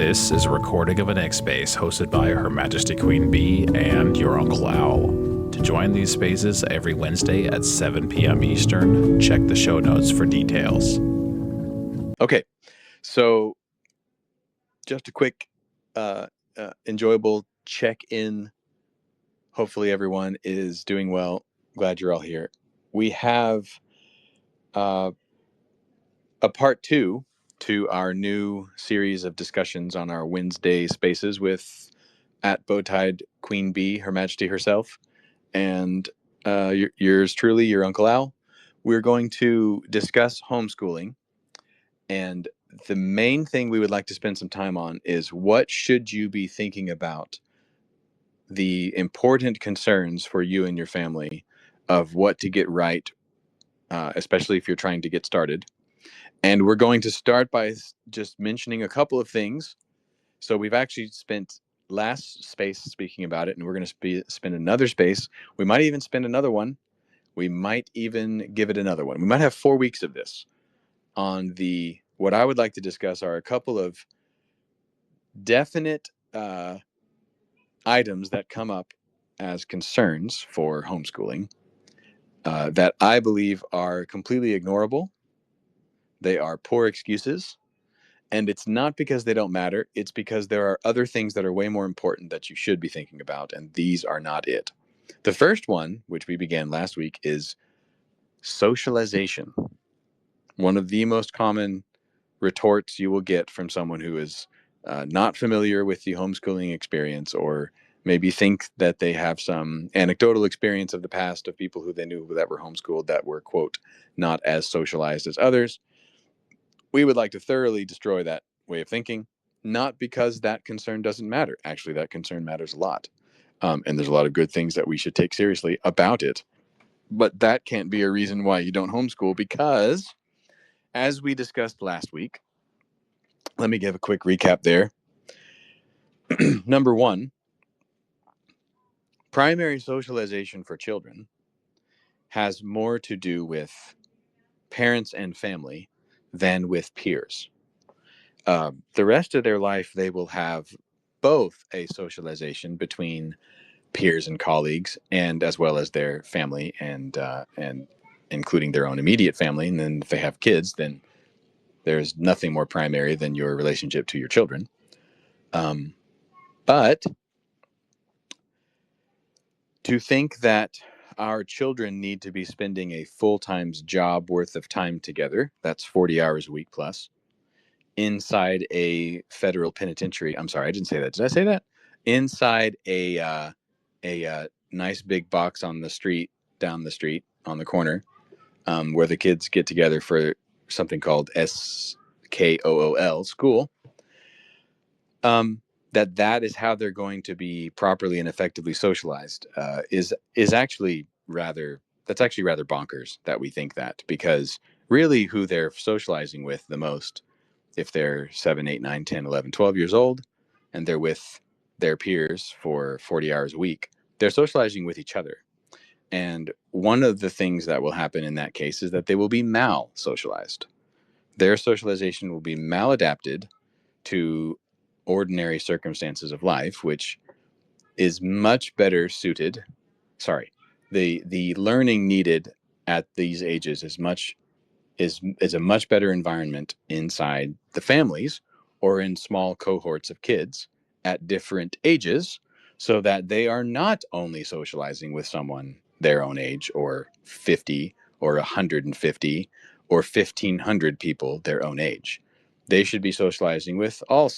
This is a recording of an X Space hosted by Her Majesty Queen Bee and your Uncle Owl. To join these spaces every Wednesday at 7 p.m. Eastern, check the show notes for details. Okay, so just a quick, enjoyable check-in. Hopefully everyone is doing well. Glad you're all here. We have a part 2 to our new series of discussions on our Wednesday spaces with at Bowtied Queen Bee, Her Majesty herself, and yours truly, your Uncle Al. We're going to discuss homeschooling, and the main thing we would like to spend some time on is what should you be thinking about the important concerns for you and your family of what to get right, especially if you're trying to get started. And we're going to start by just mentioning a couple of things. So we've actually spent last space speaking about it, and we're going to spend another space. We might even spend another one. We might even give it another one. We might have 4 weeks of this on what I would like to discuss are a couple of definite items that come up as concerns for homeschooling that I believe are completely ignorable. They are poor excuses. And it's not because they don't matter. It's because there are other things that are way more important that you should be thinking about. And these are not it. The first one, which we began last week, is socialization. One of the most common retorts you will get from someone who is not familiar with the homeschooling experience, or maybe think that they have some anecdotal experience of the past of people who they knew that were homeschooled that were, quote, not as socialized as others. We would like to thoroughly destroy that way of thinking, not because that concern doesn't matter. Actually, that concern matters a lot. And there's a lot of good things that we should take seriously about it. But that can't be a reason why you don't homeschool, because as we discussed last week, let me give a quick recap there. Number one, primary socialization for children has more to do with parents and family than with peers. The rest of their life, they will have both a socialization between peers and colleagues, and as well as their family, and including their own immediate family. And then if they have kids, then there's nothing more primary than your relationship to your children. But to think that our children need to be spending a full-time job worth of time together, that's 40 hours a week plus, inside a federal penitentiary. I'm sorry, I didn't say that. Did I say that? Inside a nice big box on the street, down the street on the corner, where the kids get together for something called SKOOL, school. That is how they're going to be properly and effectively socialized is actually rather bonkers that we think that, because really who they're socializing with the most, if they're 7, 8, 9, 10, 11, 12 years old and they're with their peers for 40 hours a week, they're socializing with each other. And one of the things that will happen in that case is that they will be mal-socialized. Their socialization will be maladapted to ordinary circumstances of life, which is much better suited. Sorry, the learning needed at these ages is a much better environment inside the families or in small cohorts of kids at different ages, so that they are not only socializing with someone their own age, or 50 or 150 or 1,500 people their own age. They should be socializing with all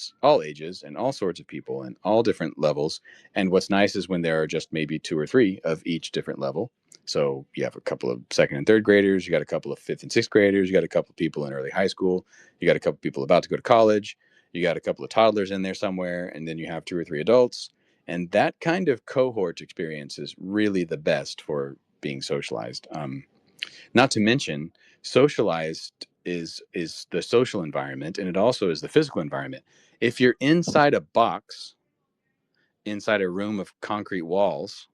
ages and all sorts of people and all different levels. And what's nice is when there are just maybe 2 or 3 of each different level. So you have a couple of 2nd and 3rd graders, you got a couple of 5th and 6th graders, you got a couple of people in early high school, you got a couple of people about to go to college, you got a couple of toddlers in there somewhere, and then you have 2 or 3 adults. And that kind of cohort experience is really the best for being socialized. Not to mention, socialized is the social environment, and it also is the physical environment. If you're inside a box, inside a room of concrete walls,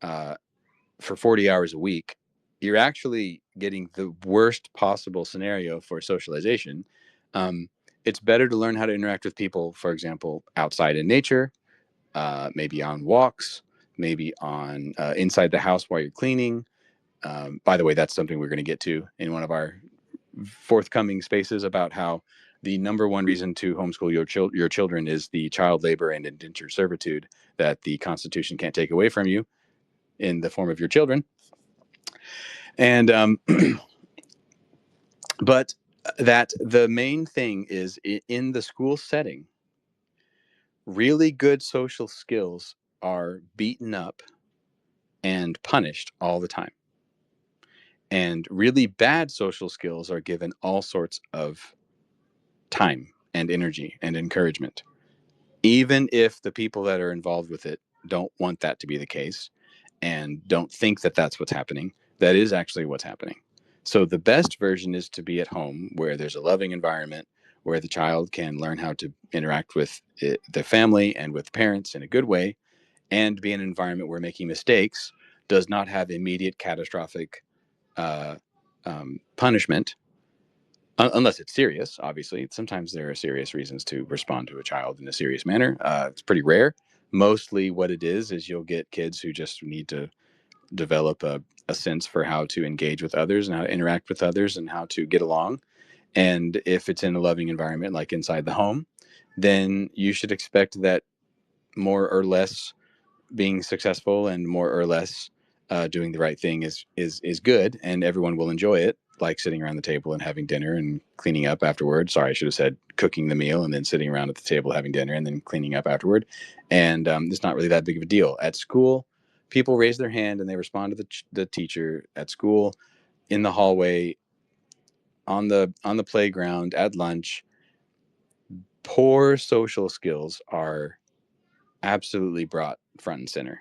for 40 hours a week, you're actually getting the worst possible scenario for socialization. it's better to learn how to interact with people, for example, outside in nature, maybe on walks, maybe on inside the house while you're cleaning. By the way, that's something we're going to get to in one of our forthcoming spaces about how the number one reason to homeschool your children is the child labor and indentured servitude that the Constitution can't take away from you in the form of your children. And but that the main thing is in the school setting, really good social skills are beaten up and punished all the time. And really bad social skills are given all sorts of time and energy and encouragement, even if the people that are involved with it don't want that to be the case and don't think that that's what's happening. That is actually what's happening. So the best version is to be at home where there's a loving environment where the child can learn how to interact with the family and with parents in a good way, and be in an environment where making mistakes does not have immediate catastrophic uh, punishment, unless it's serious. Obviously, sometimes there are serious reasons to respond to a child in a serious manner. It's pretty rare. Mostly what it is you'll get kids who just need to develop a sense for how to engage with others and how to interact with others and how to get along. And if it's in a loving environment like inside the home, then you should expect that more or less being successful and more or less doing the right thing is good, and everyone will enjoy it, like sitting around the table and having dinner and cleaning up afterward. Sorry, I should have said cooking the meal and then sitting around at the table having dinner and then cleaning up afterward. And it's not really that big of a deal. At school, people raise their hand and they respond to the teacher. At school, in the hallway, on the playground, at lunch. Poor social skills are absolutely brought front and center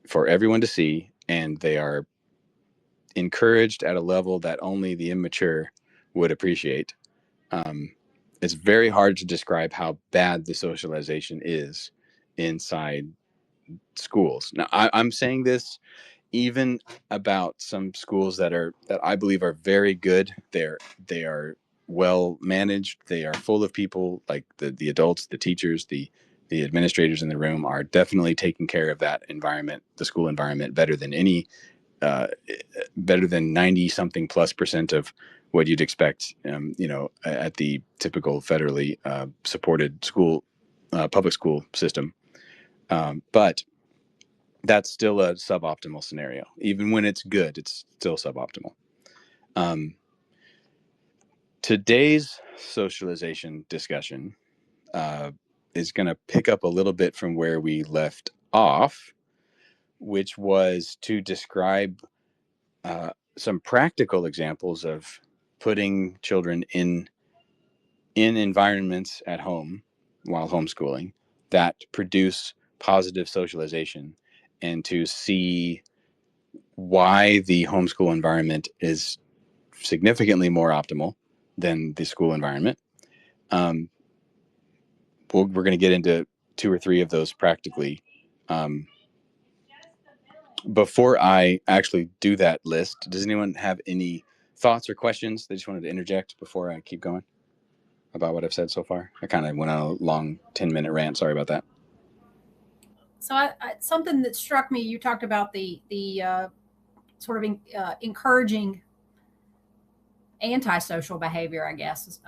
for everyone to see, and they are encouraged at a level that only the immature would appreciate. Um, it's very hard to describe how bad the socialization is inside schools. Now, I'm saying this even about some schools that I believe are very good. They are well managed. They are full of people, like the adults, the teachers, the administrators in the room are definitely taking care of that environment, the school environment, uh, better than 90 something plus percent of what you'd expect, at the typical federally supported school, public school system. But that's still a suboptimal scenario. Even when it's good, it's still suboptimal. Um, Today's socialization discussion is going to pick up a little bit from where we left off, which was to describe some practical examples of putting children in environments at home while homeschooling that produce positive socialization, and to see why the homeschool environment is significantly more optimal than the school environment. Um, we're going to get into two or three of those practically. Um, Before I actually do that list, does anyone have any thoughts or questions they just wanted to interject before I keep going about what I've said so far? I kind of went on a long 10-minute rant. Sorry about that. So something that struck me, you talked about the sort of encouraging antisocial behavior, I guess,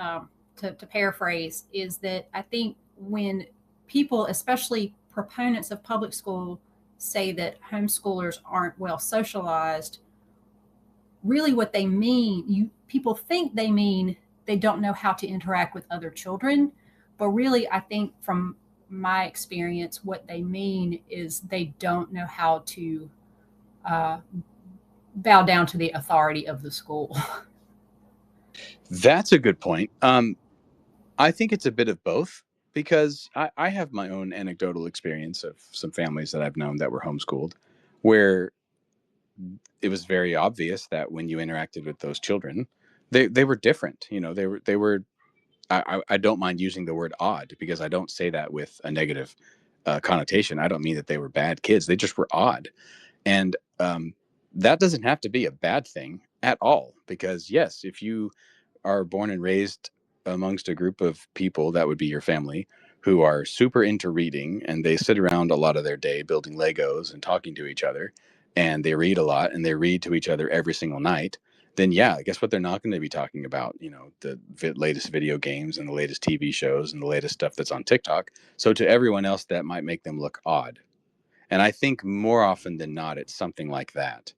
to paraphrase, is that I think when people, especially proponents of public school, say that homeschoolers aren't well socialized, really what they mean, people think they mean they don't know how to interact with other children, but really I think from my experience what they mean is they don't know how to uh, bow down to the authority of the school. That's a good point. I think it's a bit of both, because I have my own anecdotal experience of some families that I've known that were homeschooled, where it was very obvious that when you interacted with those children, they were different. They were. I don't mind using the word odd, because I don't say that with a negative connotation. I don't mean that they were bad kids. They just were odd, and that doesn't have to be a bad thing at all. Because yes, if you are born and raised amongst a group of people that would be your family who are super into reading, and they sit around a lot of their day building Legos and talking to each other, and they read a lot and they read to each other every single night, then yeah, guess what? They're not going to be talking about, the latest video games and the latest TV shows and the latest stuff that's on TikTok. So to everyone else, that might make them look odd. And I think more often than not, it's something like that.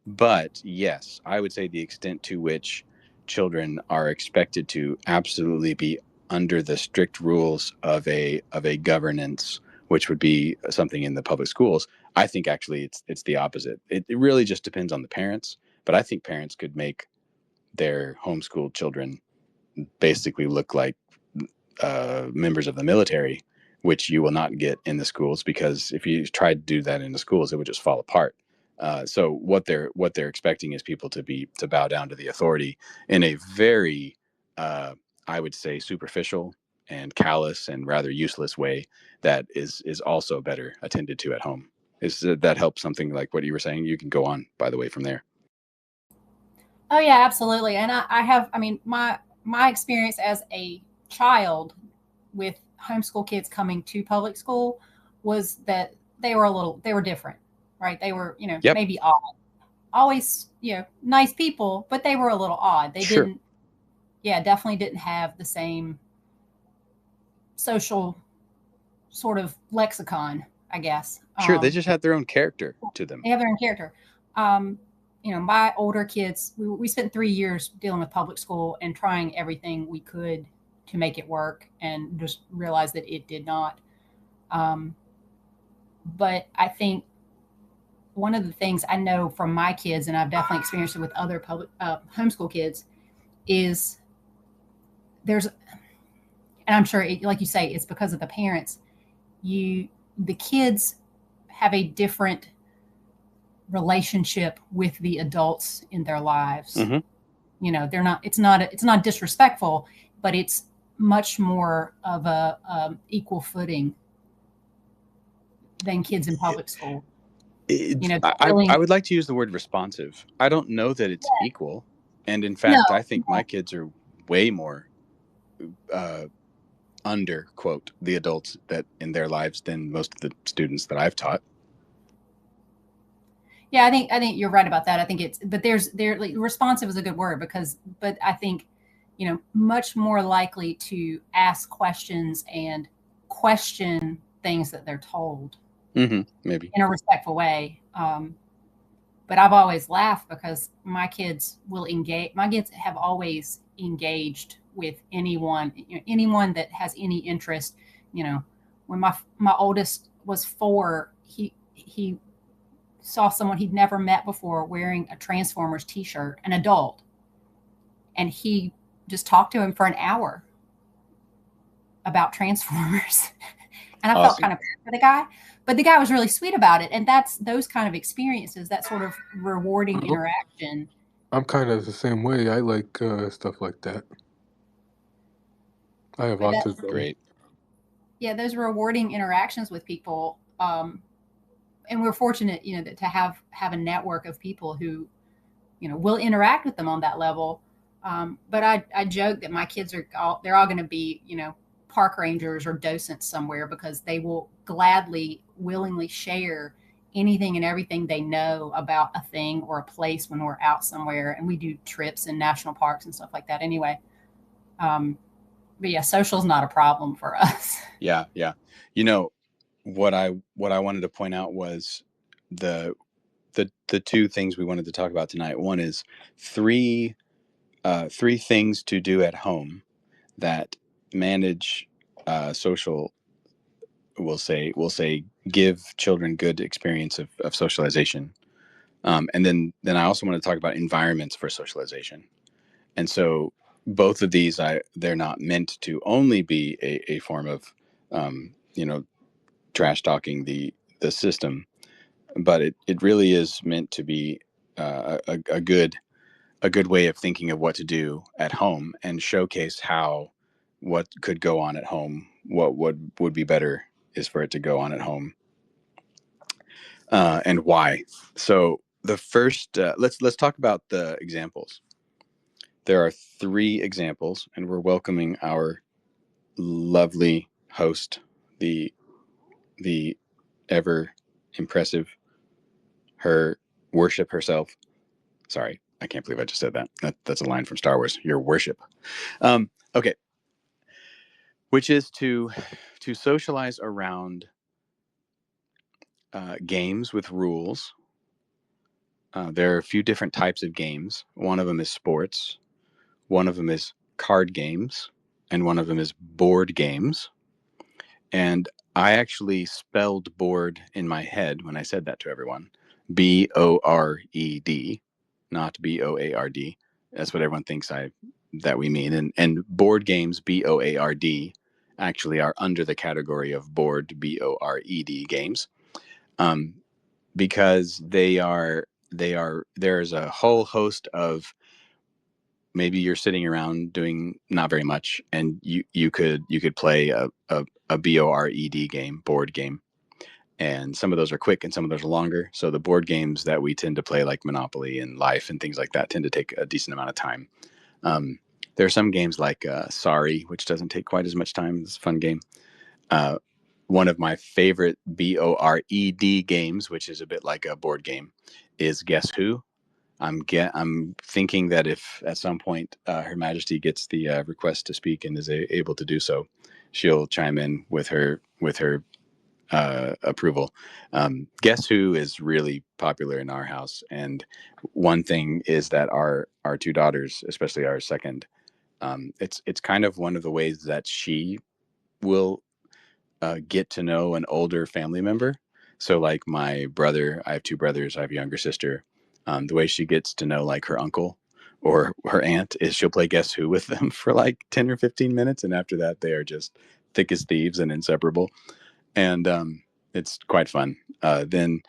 But yes, I would say the extent to which children are expected to absolutely be under the strict rules of a governance, which would be something in the public schools, I think actually it's the opposite. It really just depends on the parents, but I think parents could make their homeschooled children basically look like members of the military, which you will not get in the schools, because if you tried to do that in the schools, it would just fall apart. So what they're expecting is people to bow down to the authority in a very, I would say, superficial and callous and rather useless way that is also better attended to at home. Is that help something like what you were saying? You can go on, by the way, from there. Oh yeah, absolutely. And I have, I mean, my experience as a child with homeschool kids coming to public school was that they were different, right? They were, Yep. maybe odd. Always, nice people, but they were a little odd. They Sure. definitely didn't have the same social sort of lexicon, I guess. Sure. They just had their own character to them. They have their own character. My older kids, we spent 3 years dealing with public school and trying everything we could to make it work, and just realized that it did not. But I think one of the things I know from my kids, and I've definitely experienced it with other public homeschool kids, is there's, and I'm sure, like you say, it's because of the parents. The kids have a different relationship with the adults in their lives. Mm-hmm. They're not. It's not disrespectful, but it's much more of a equal footing than kids in public school. I would like to use the word responsive. I don't know that it's equal, and in fact, I think my kids are way more under quote the adults that in their lives than most of the students that I've taught. Yeah, I think you're right about that. I think like, responsive is a good word, but I think, much more likely to ask questions and question things that they're told, maybe in a respectful way. But I've always laughed because my kids will engage. My kids have always engaged with anyone that has any interest. When my oldest was 4, he saw someone he'd never met before wearing a Transformers t-shirt, an adult, and he just talked to him for an hour about Transformers. And I felt kind of bad for the guy, but the guy was really sweet about it. And that's those kind of experiences, that sort of rewarding interaction. I'm kind of the same way. I like stuff like that. I have autism. Great. Yeah, those rewarding interactions with people. And we're fortunate, to have a network of people who, will interact with them on that level. But I joke that my kids they're all going to be, park rangers or docents somewhere, because they will gladly, willingly share anything and everything they know about a thing or a place when we're out somewhere. And we do trips in national parks and stuff like that anyway. But yeah, social is not a problem for us. Yeah. What I wanted to point out was the two things we wanted to talk about tonight. One is three things to do at home that manage social. We'll say give children good experience of socialization, and then I also want to talk about environments for socialization. And so both of these, they're not meant to only be a form of trash talking the system, but it really is meant to be a good way of thinking of what to do at home and showcase how what could go on at home, what would be better is for it to go on at home, and why. So the first, let's talk about the examples. there are 3 examples, and we're welcoming our lovely host, the ever impressive Her Worship herself. Sorry, I can't believe I just said that. That's a line from Star Wars. Your worship. Okay, which is to socialize around games with rules. There are a few different types of games. One of them is sports. One of them is card games, and one of them is board games. And I actually spelled board in my head when I said that to everyone. BORED, not BOARD. That's what everyone thinks that we mean. And board games, BOARD, actually are under the category of board, BORED games, because there's a whole host of, maybe you're sitting around doing not very much, and you could play a BORED game, board game. And some of those are quick and some of those are longer. So the board games that we tend to play, like Monopoly and Life and things like that, tend to take a decent amount of time. There are some games like Sorry, which doesn't take quite as much time. It's a fun game. One of my favorite BORED games, which is a bit like a board game, is Guess Who. I'm thinking that if at some point Her Majesty gets the request to speak and is able to do so, she'll chime in with her approval. Guess Who is really popular in our house, and one thing is that our 2 daughters, especially our second, it's kind of one of the ways that she will get to know an older family member. So like my brother, I have 2 brothers, I have a younger sister. The way she gets to know like her uncle or her aunt is she'll play Guess Who with them for like 10 or 15 minutes, and after that they are just thick as thieves and inseparable. And it's quite fun. Then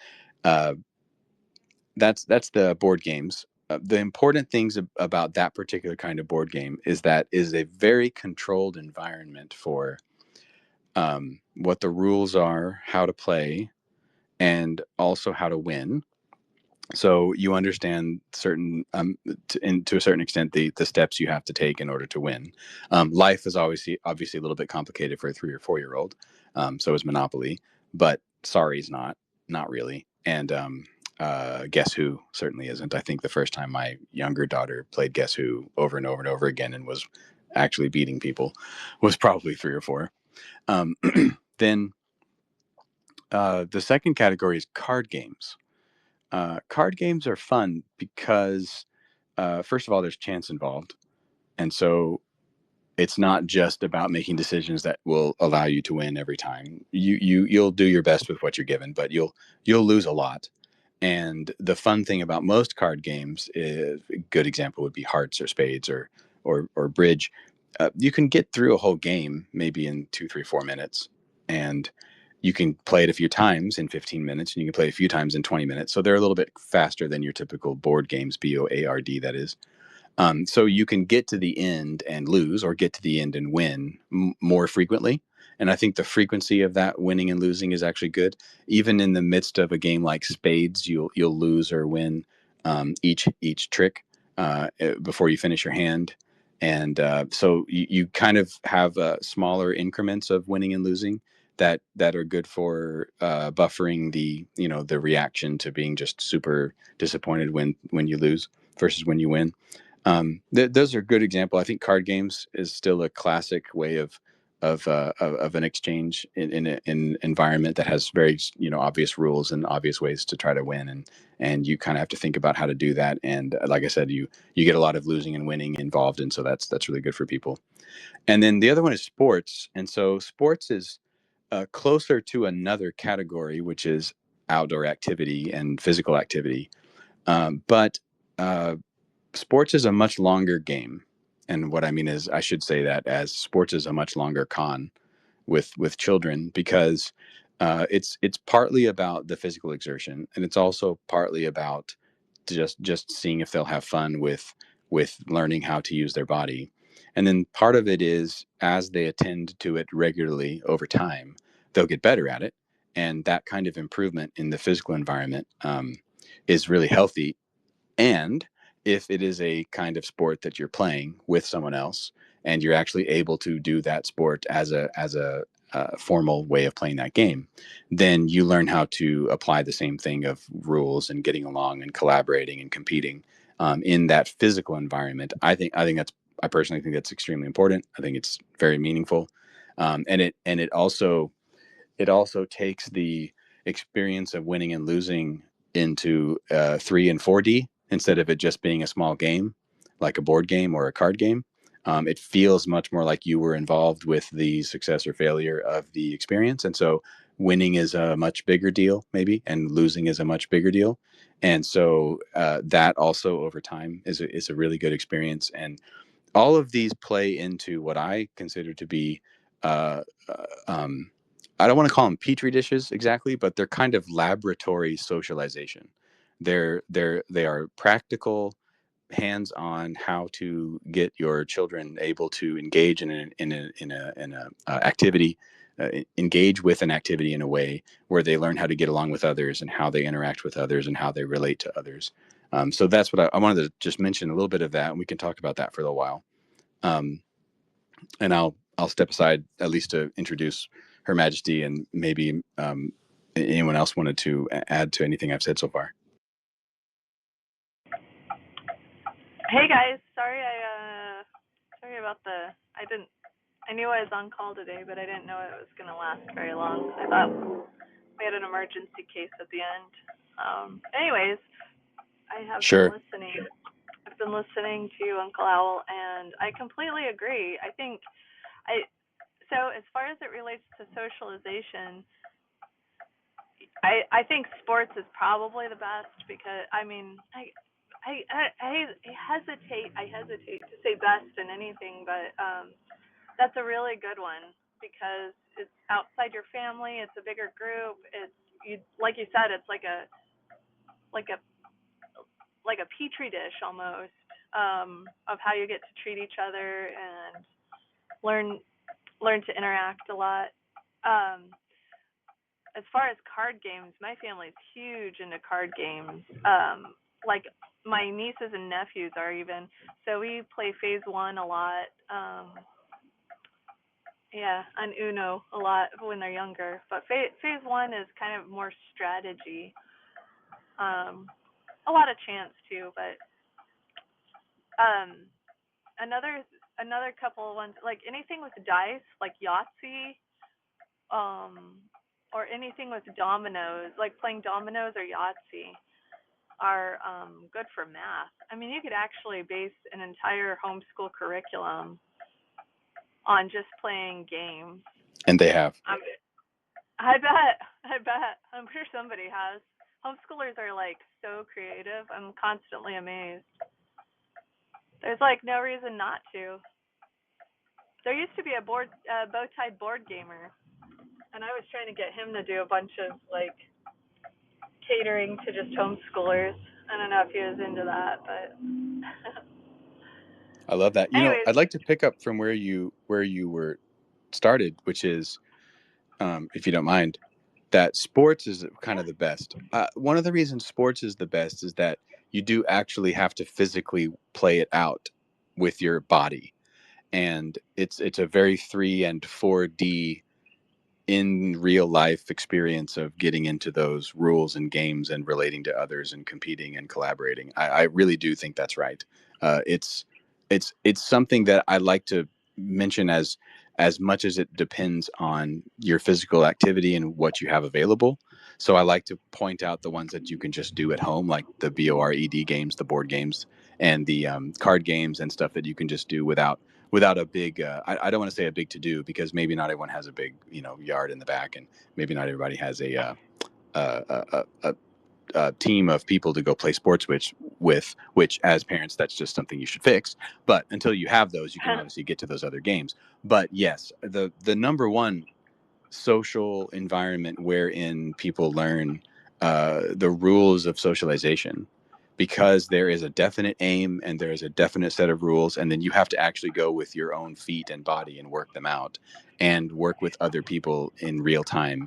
that's the board games. The important things about that particular kind of board game is that is a very controlled environment for what the rules are, how to play, and also how to win. So you understand certain, to a certain extent, the steps you have to take in order to win. Life is obviously a little bit complicated for a 3 or 4-year-old. So is Monopoly, but Sorry is not really. And Guess Who certainly isn't. I think the first time my younger daughter played Guess Who over and over and over again and was actually beating people was probably 3 or 4. Then the second category is card games. Card games are fun because, first of all, there's chance involved. And so it's not just about making decisions that will allow you to win every time. You'll do your best with what you're given, but you'll lose a lot. And the fun thing about most card games, is a good example would be hearts or spades or bridge. You can get through a whole game maybe in 2, 3, 4 minutes, and you can play it a few times in 15 minutes, and you can play it a few times in 20 minutes. So they're a little bit faster than your typical board games, BOARD, that is. So you can get to the end and lose, or get to the end and win more frequently. And I think the frequency of that winning and losing is actually good. Even in the midst of a game like Spades, you'll lose or win each trick before you finish your hand. And so you kind of have smaller increments of winning and losing that are good for buffering the reaction to being just super disappointed when you lose versus when you win. Those are a good example. I think card games is still a classic way of an exchange in an environment that has very obvious rules and obvious ways to try to win, and you kind of have to think about how to do that. And like I said, you get a lot of losing and winning involved, and so that's really good for people. And then the other one is sports, and so sports is closer to another category, which is outdoor activity and physical activity, but sports is a much longer game. And what I mean is, I should say that as sports is a much longer con with children, because it's partly about the physical exertion, and it's also partly about just seeing if they'll have fun with learning how to use their body. And then part of it is, as they attend to it regularly over time, they'll get better at it, and that kind of improvement in the physical environment is really healthy. And if it is a kind of sport that you're playing with someone else and you're actually able to do that sport as a formal way of playing that game, then you learn how to apply the same thing of rules and getting along and collaborating and competing in that physical environment. I personally think that's extremely important. I think it's very meaningful, and it also takes the experience of winning and losing into 3 and 4D instead of it just being a small game like a board game or a card game. It feels much more like you were involved with the success or failure of the experience. And so winning is a much bigger deal, maybe, and losing is a much bigger deal. And so that also over time is a really good experience. And all of these play into what I consider to be uh, uh, um, I don't want to call them petri dishes exactly, but they're kind of laboratory socialization. They are practical, hands-on how to get your children able to engage in a activity, engage with an activity in a way where they learn how to get along with others and how they interact with others and how they relate to others. So that's what I wanted to just mention a little bit of that, and we can talk about that for a little while. Um, and I'll step aside at least to introduce Her Majesty, and maybe anyone else wanted to add to anything I've said so far. Hey guys, sorry about I knew I was on call today, but I didn't know it was gonna last very long. I thought we had an emergency case at the end. Anyways, I have Sure. been listening. I've been listening to Uncle Owl, and I completely agree. So as far as it relates to socialization, I think sports is probably the best because I hesitate to say best in anything, but that's a really good one because it's outside your family. It's a bigger group. Like you said, it's like a like a like a petri dish almost of how you get to treat each other and learn to interact a lot. Um, as far as card games, my family's huge into card games. Like my nieces and nephews are even. So we play Phase One a lot. Yeah, on Uno a lot when they're younger. But Phase One is kind of more strategy. A lot of chance too, but um, another couple of ones like anything with dice, like Yahtzee, or anything with dominoes, like playing dominoes or Yahtzee, are good for math. I mean, you could actually base an entire homeschool curriculum on just playing games. And they have. I bet. I'm sure somebody has. Homeschoolers are like so creative. I'm constantly amazed. There's like no reason not to. There used to be a bow-tied board gamer, and I was trying to get him to do a bunch of like catering to just homeschoolers. I don't know if he was into that, but I love that. anyways. I'd like to pick up from where you were started, which is, if you don't mind, that sports is kind of the best. One of the reasons sports is the best is that you do actually have to physically play it out with your body, and it's a very 3 and 4D in real life experience of getting into those rules and games and relating to others and competing and collaborating. I really do think that's right. It's something that I like to mention as much as it depends on your physical activity and what you have available. So I like to point out the ones that you can just do at home, like the BORED games, the board games, and the card games and stuff that you can just do without a big I don't want to say a big to do, because maybe not everyone has a big yard in the back, and maybe not everybody has a team of people to go play sports which as parents that's just something you should fix. But until you have those, you can obviously get to those other games. But yes, the number one social environment wherein people learn the rules of socialization, because there is a definite aim and there is a definite set of rules, and then you have to actually go with your own feet and body and work them out and work with other people in real time.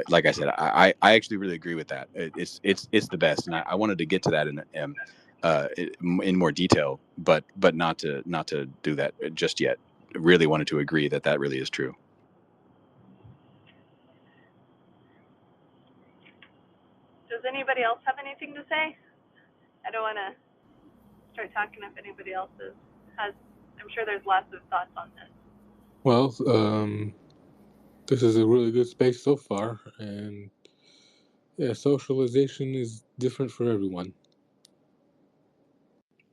Like I said, I actually really agree with that. It's the best, and I wanted to get to that in more detail, but not to do that just yet. Really wanted to agree that really is true. Does anybody else have anything to say? I don't want to start talking if anybody else has. I'm sure there's lots of thoughts on this. Well, this is a really good space so far, and yeah, socialization is different for everyone.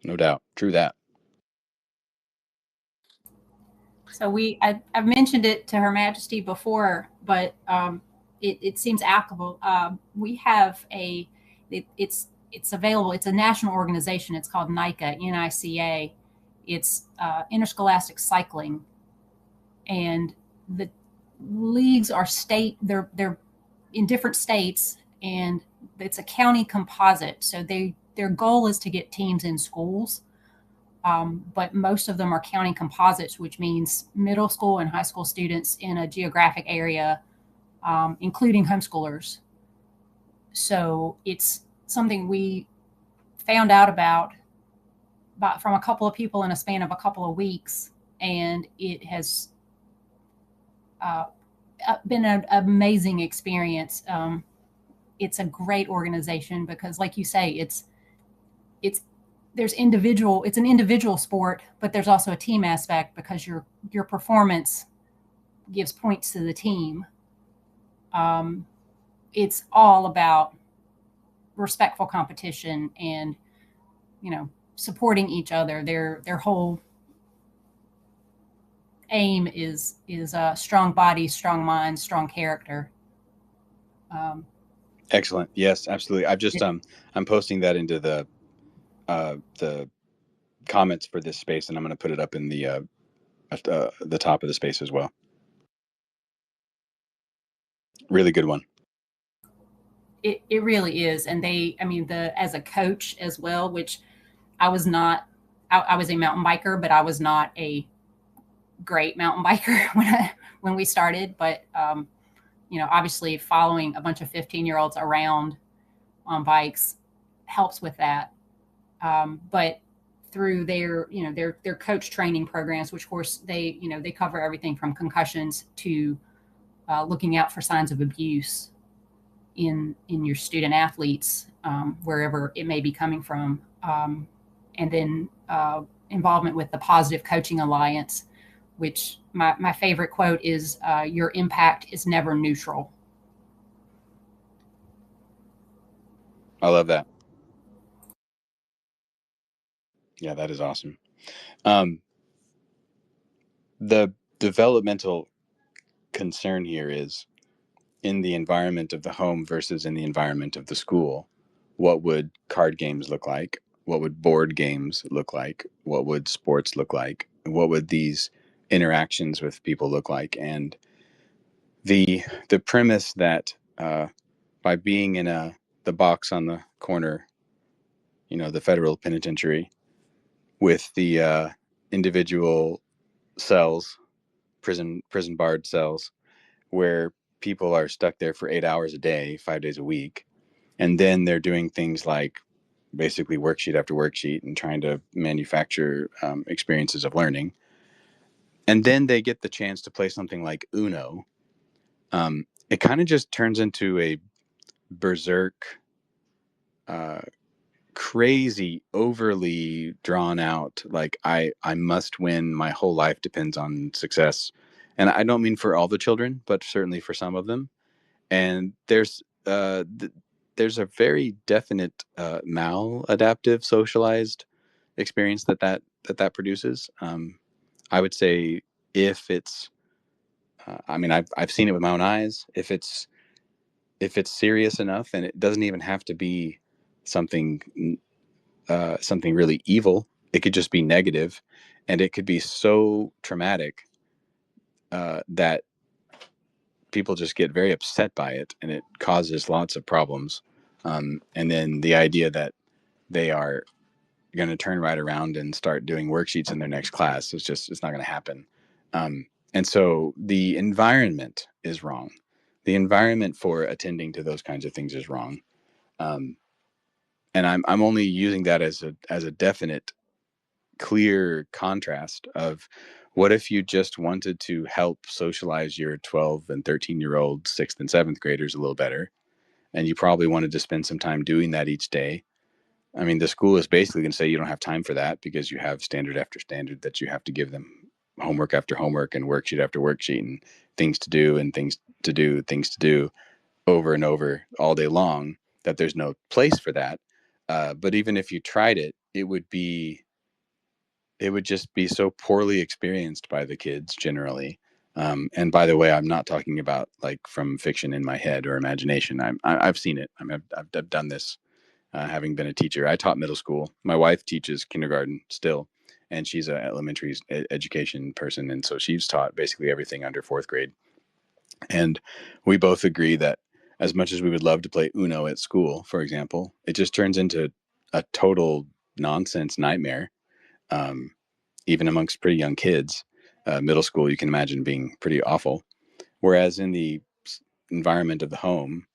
No doubt. True that. So I've mentioned it to Her Majesty before, but it seems applicable. We have it's available. It's a national organization. It's called NICA, NICA. It's interscholastic cycling, and the leagues are they're in different states, and it's a county composite. So their goal is to get teams in schools. But most of them are county composites, which means middle school and high school students in a geographic area, including homeschoolers. So it's something we found out about from a couple of people in a span of a couple of weeks, and it has been an amazing experience. It's a great organization because, like you say, it's an individual sport, but there's also a team aspect because your performance gives points to the team. It's all about respectful competition and, supporting each other. Their whole aim is strong body, strong mind, strong character. Excellent. Yes, absolutely. I've just I'm posting that into the comments for this space, and I'm going to put it up in the top of the space as well. Really good one. It really is. And as a coach as well, which I was not, I was a mountain biker, but I was not a great mountain biker when we started. But, obviously following a bunch of 15-year-olds around on bikes helps with that. But through their coach training programs, which of course they cover everything from concussions to looking out for signs of abuse in your student athletes, wherever it may be coming from. And then involvement with the Positive Coaching Alliance, which my favorite quote is, your impact is never neutral. I love that. Yeah, that is awesome. The developmental concern here is in the environment of the home versus in the environment of the school. What would card games look like? What would board games look like? What would sports look like? What would these interactions with people look like? And the premise that by being in the box on the corner, the federal penitentiary, with the individual cells, prison barred cells, where people are stuck there for 8 hours a day, 5 days a week, and then they're doing things like basically worksheet after worksheet and trying to manufacture experiences of learning. And then they get the chance to play something like Uno. It kind of just turns into a berserk, crazy, overly drawn out, like I must win, my whole life depends on success. And I don't mean for all the children, but certainly for some of them. And there's a very definite maladaptive socialized experience that produces. I would say if it's, I've seen it with my own eyes. If it's serious enough, and it doesn't even have to be something really evil. It could just be negative, and it could be so traumatic that people just get very upset by it, and it causes lots of problems. And then the idea that they are going to turn right around and start doing worksheets in their next class it's not going to happen. And so the environment is wrong. The environment for attending to those kinds of things is wrong. And I'm only using that as a definite, clear contrast of what if you just wanted to help socialize your 12 and 13-year-old 6th and 7th graders a little better, and you probably wanted to spend some time doing that each day. I mean, the school is basically going to say you don't have time for that because you have standard after standard that you have to give them, homework after homework and worksheet after worksheet, and things to do and things to do over and over all day long, that there's no place for that. But even if you tried it, it would just be so poorly experienced by the kids generally. And by the way, I'm not talking about like from fiction in my head or imagination. I've seen it. I've done this, having been a teacher. I taught middle school. My wife teaches kindergarten still, and she's an elementary education person, and so she's taught basically everything under fourth grade. And we both agree that as much as we would love to play Uno at school, for example, it just turns into a total nonsense nightmare, um, even amongst pretty young kids. Middle school, you can imagine being pretty awful. Whereas in the environment of the home,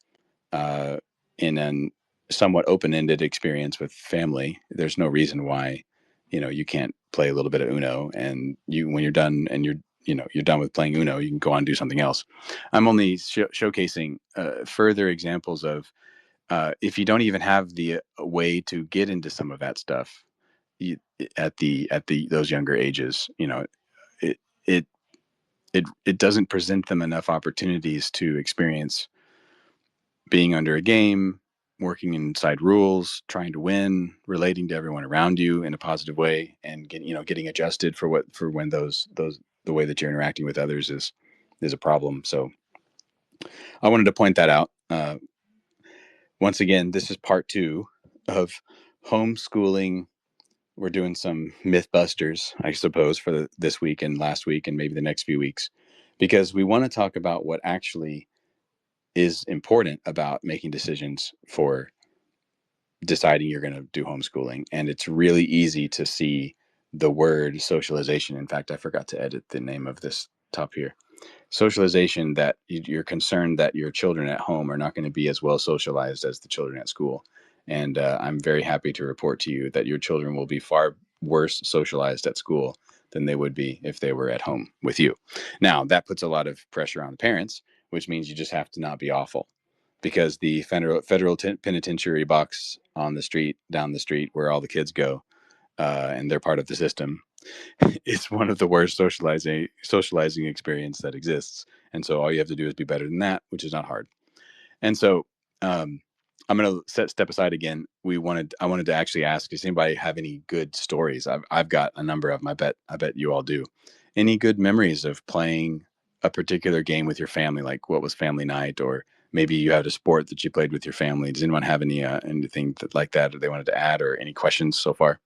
uh, in an somewhat open-ended experience with family, there's no reason why, you can't play a little bit of Uno, and when you're done and you're done with playing Uno, you can go on and do something else. I'm only showcasing further examples of, if you don't even have the way to get into some of that stuff, at the those younger ages, it it it doesn't present them enough opportunities to experience being under a game, working inside rules, trying to win, relating to everyone around you in a positive way, and getting adjusted for when the way that you're interacting with others is a problem. So I wanted to point that out. Once again, this is part 2 of homeschooling. We're doing some mythbusters, I suppose, for this week and last week and maybe the next few weeks, because we want to talk about what actually is important about making decisions for deciding you're going to do homeschooling. And it's really easy to see the word socialization. In fact, I forgot to edit the name of this top here. Socialization, that you're concerned that your children at home are not going to be as well socialized as the children at school. And I'm very happy to report to you that your children will be far worse socialized at school than they would be if they were at home with you. Now, that puts a lot of pressure on the parents, which means you just have to not be awful, because the federal penitentiary box on the street, down the street where all the kids go, and they're part of the system, it's one of the worst socializing experience that exists. And so all you have to do is be better than that, which is not hard. And so, um, I'm going to step aside again. I wanted to actually ask, does anybody have any good stories? I've got a number of them. I bet you all do. Any good memories of playing a particular game with your family? Like, what was family night, or maybe you had a sport that you played with your family. Does anyone have anything like that that they wanted to add, or any questions so far?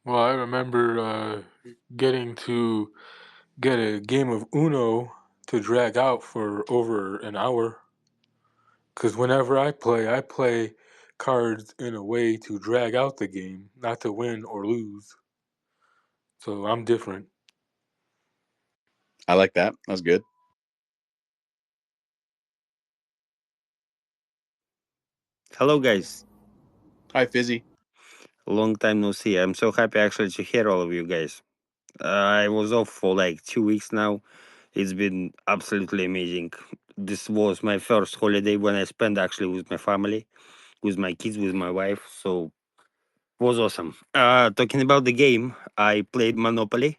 Well, I remember getting to get a game of Uno to drag out for over an hour. Because whenever I play cards in a way to drag out the game, not to win or lose. So I'm different. I like that. That was good. Hello, guys. Hi, Fizzy. Long time no see. I'm so happy actually to hear all of you guys. I was off for like 2 weeks now. It's been absolutely amazing. This was my first holiday when I spent actually with my family, with my kids, with my wife. So it was awesome. Talking about the game, I played Monopoly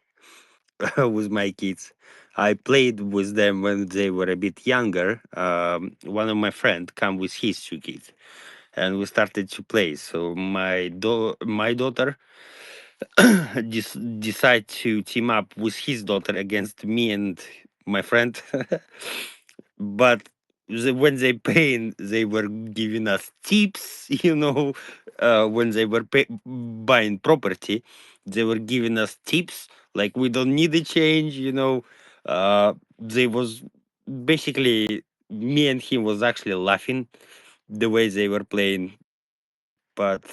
with my kids. I played with them when they were a bit younger. One of my friends come with his 2 kids, and we started to play. So my daughter decide to team up with his daughter against me and my friend. But when they paying, they were giving us tips. When they were buying property, they were giving us tips like we don't need a change. They was basically, me and him was actually laughing the way they were playing. But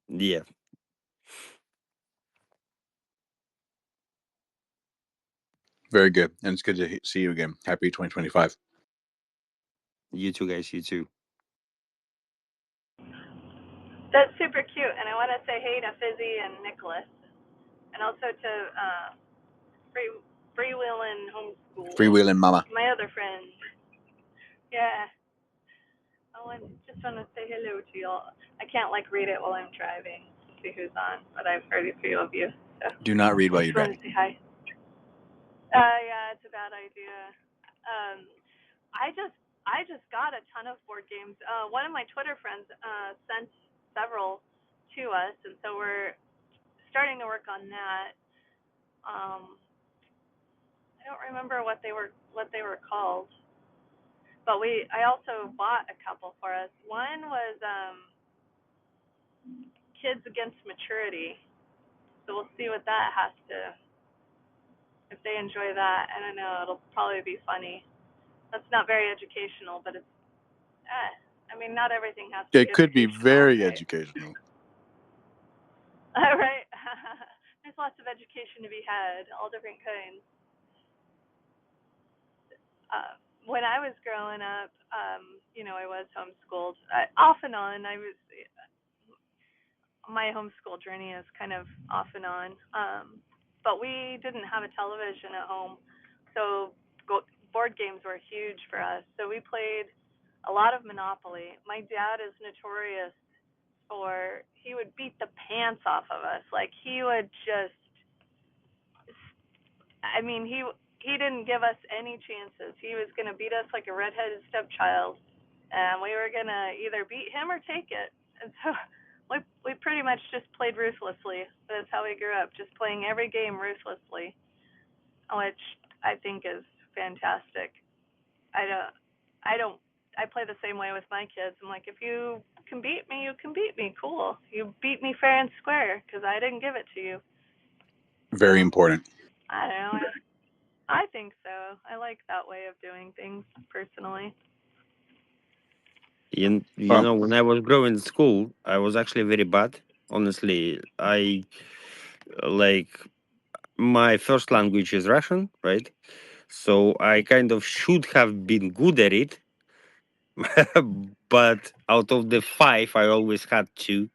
yeah, Very good. And it's good to see you again. Happy 2025. you too, guys. You too. That's super cute, and I want to say hey to Fizzy and Nicholas, and also to Freewheelin' Homeschooled, Freewheeling mama. my other friend. Yeah, just want to say hello to y'all. I can't read it while I'm driving, see who's on, but I've heard a few of you. So Do not read while you're just want to driving. say hi. Yeah, it's a bad idea. I just got a ton of board games. One of my Twitter friends sent several to us, and so we're starting to work on that. I don't remember what they were called, but I also bought a couple for us. One was Kids Against Maturity, so we'll see what that has to. If they enjoy that, I don't know. It'll probably be funny. That's not very educational, but it's. I mean, not everything has to be. It could be very right? educational. Right. There's lots of education to be had, all different kinds. When I was growing up, I was homeschooled. Off and on. My homeschool journey is kind of off and on. But we didn't have a television at home, so board games were huge for us. So we played a lot of Monopoly. My dad is notorious he would beat the pants off of us. He would just, he didn't give us any chances. He was going to beat us like a redheaded stepchild, and we were going to either beat him or take it. And so we pretty much just played ruthlessly. That's how we grew up, just playing every game ruthlessly, which I think is fantastic. I play the same way with my kids. I'm like, if you can beat me, you can beat me. Cool. You beat me fair and square because I didn't give it to you. Very important. I don't know. I think so. I like that way of doing things personally. You know, when I was growing in school, I was actually very bad. Honestly, my first language is Russian, right? So I kind of should have been good at it. But out of the 5, I always had 2.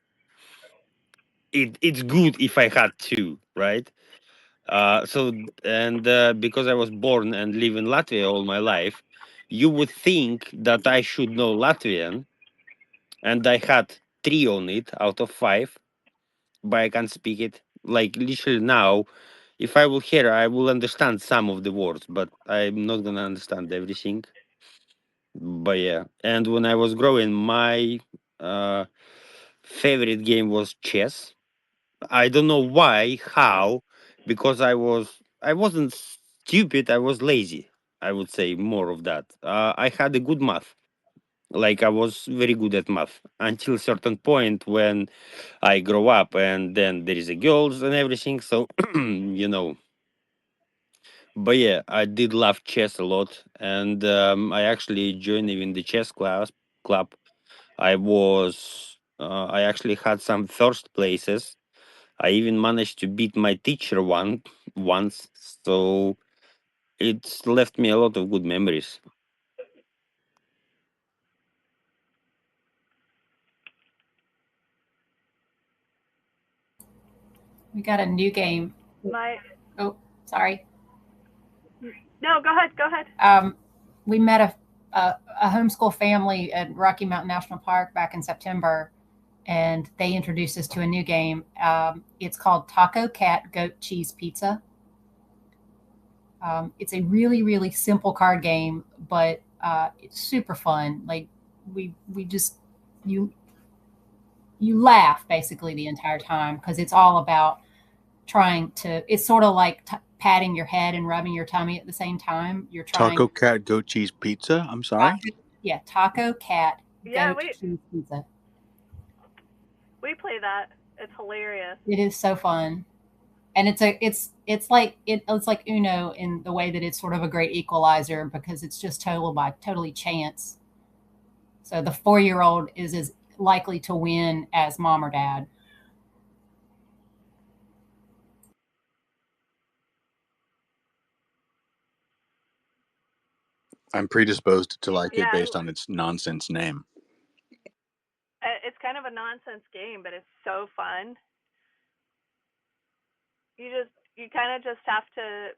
It's good if I had 2, right? Because I was born and live in Latvia all my life, you would think that I should know Latvian, and I had 3 on it out of 5, but I can't speak it. Like literally now, if I will hear, I will understand some of the words, but I'm not gonna understand everything. But yeah, and when I was growing, my favorite game was chess. I don't know why, how, because I wasn't stupid. I was lazy. I would say more of that. I had a good math. Like I was very good at math until a certain point when I grow up, and then there is a girls and everything. So you know. But yeah, I did love chess a lot, and I actually joined even the chess club. I actually had some first places. I even managed to beat my teacher once, so it's left me a lot of good memories. We got a new game. Oh, sorry. No, go ahead. We met a homeschool family at Rocky Mountain National Park back in September, and they introduced us to a new game. It's called Taco Cat Goat Cheese Pizza. It's a really, really simple card game, but it's super fun. Like we just you laugh basically the entire time because it's all about trying to. It's sort of like patting your head and rubbing your tummy at the same time. You're trying. Taco Cat Goat Cheese Pizza. I'm sorry. Taco Cat Yeah, Goat Cheese Pizza. We play that. It's hilarious. It is so fun. And it's like Uno in the way that it's sort of a great equalizer because it's just totally chance. So the 4-year-old is as likely to win as mom or dad. I'm predisposed to like it based on its nonsense name. It's kind of a nonsense game, but it's so fun. You kind of just have to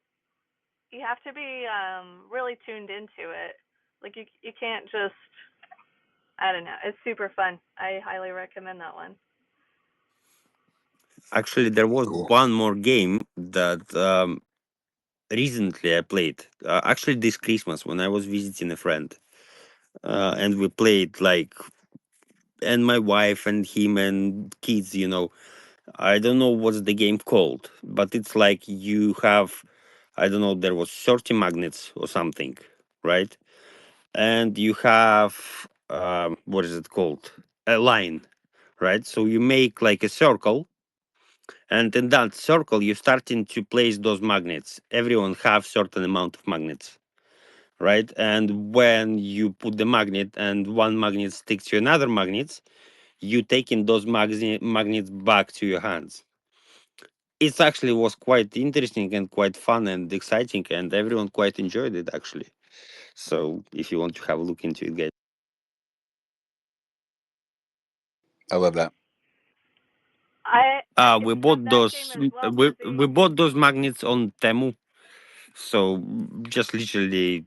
be really tuned into it. Like you can't just, I don't know. It's super fun. I highly recommend that one. Actually, there was Cool. one more game that recently I played. Actually, this Christmas when I was visiting a friend, and we played like, and my wife and him and kids. I don't know what's the game called, but it's like you have, I don't know, there was 30 magnets or something, right? And you have, what is it called? A line, right? So you make like a circle, and in that circle, you're starting to place those magnets. Everyone have certain amount of magnets, right? And when you put the magnet and one magnet sticks to another magnet, you taking those magnets back to your hands. It actually was quite interesting and quite fun and exciting, and everyone quite enjoyed it actually. So if you want to have a look into it, guys. I love that. I We can bought that those. game as well, We Lizzie. bought those magnets on Temu. So just literally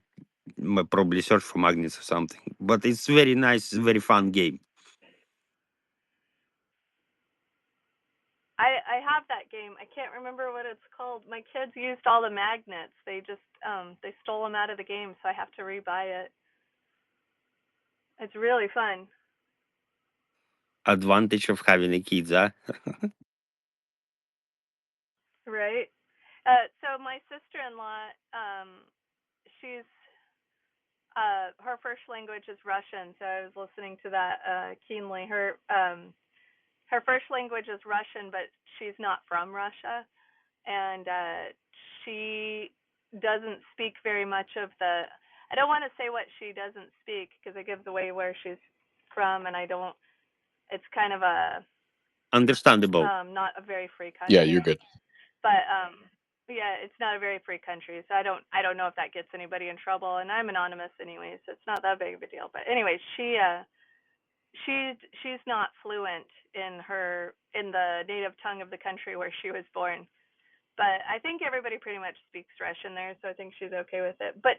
probably search for magnets or something. But it's very nice, very fun game. I have that game. I can't remember what it's called. My kids used all the magnets. They just they stole them out of the game, so I have to rebuy it. It's really fun. Advantage of having a kids, huh? Right. So my sister-in-law, she's her first language is Russian. So I was listening to that keenly. Her first language is Russian, but she's not from Russia, and she doesn't speak very much of the. I don't want to say what she doesn't speak because it gives away where she's from, and I don't. It's kind of a Understandable. not a very free country. Yeah, you're good. But yeah, it's not a very free country, so I don't know if that gets anybody in trouble, and I'm anonymous anyway, so it's not that big of a deal. But anyway, she's not fluent in the native tongue of the country where she was born. But I think everybody pretty much speaks Russian there, so I think she's okay with it. But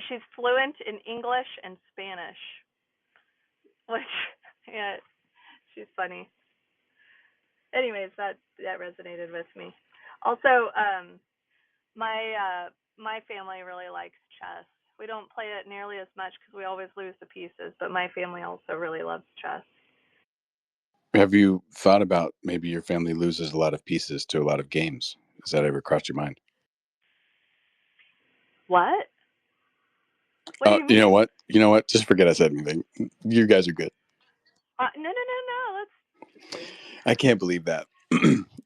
she's fluent in English and Spanish, which yeah, she's funny. Anyways, that resonated with me. Also, my family really likes chess. We don't play it nearly as much because we always lose the pieces, but my family also really loves chess. Have you thought about maybe your family loses a lot of pieces to a lot of games? Has that ever crossed your mind? What? What do you mean? You know what? Just forget I said anything. You guys are good. No. Let's. I can't believe that.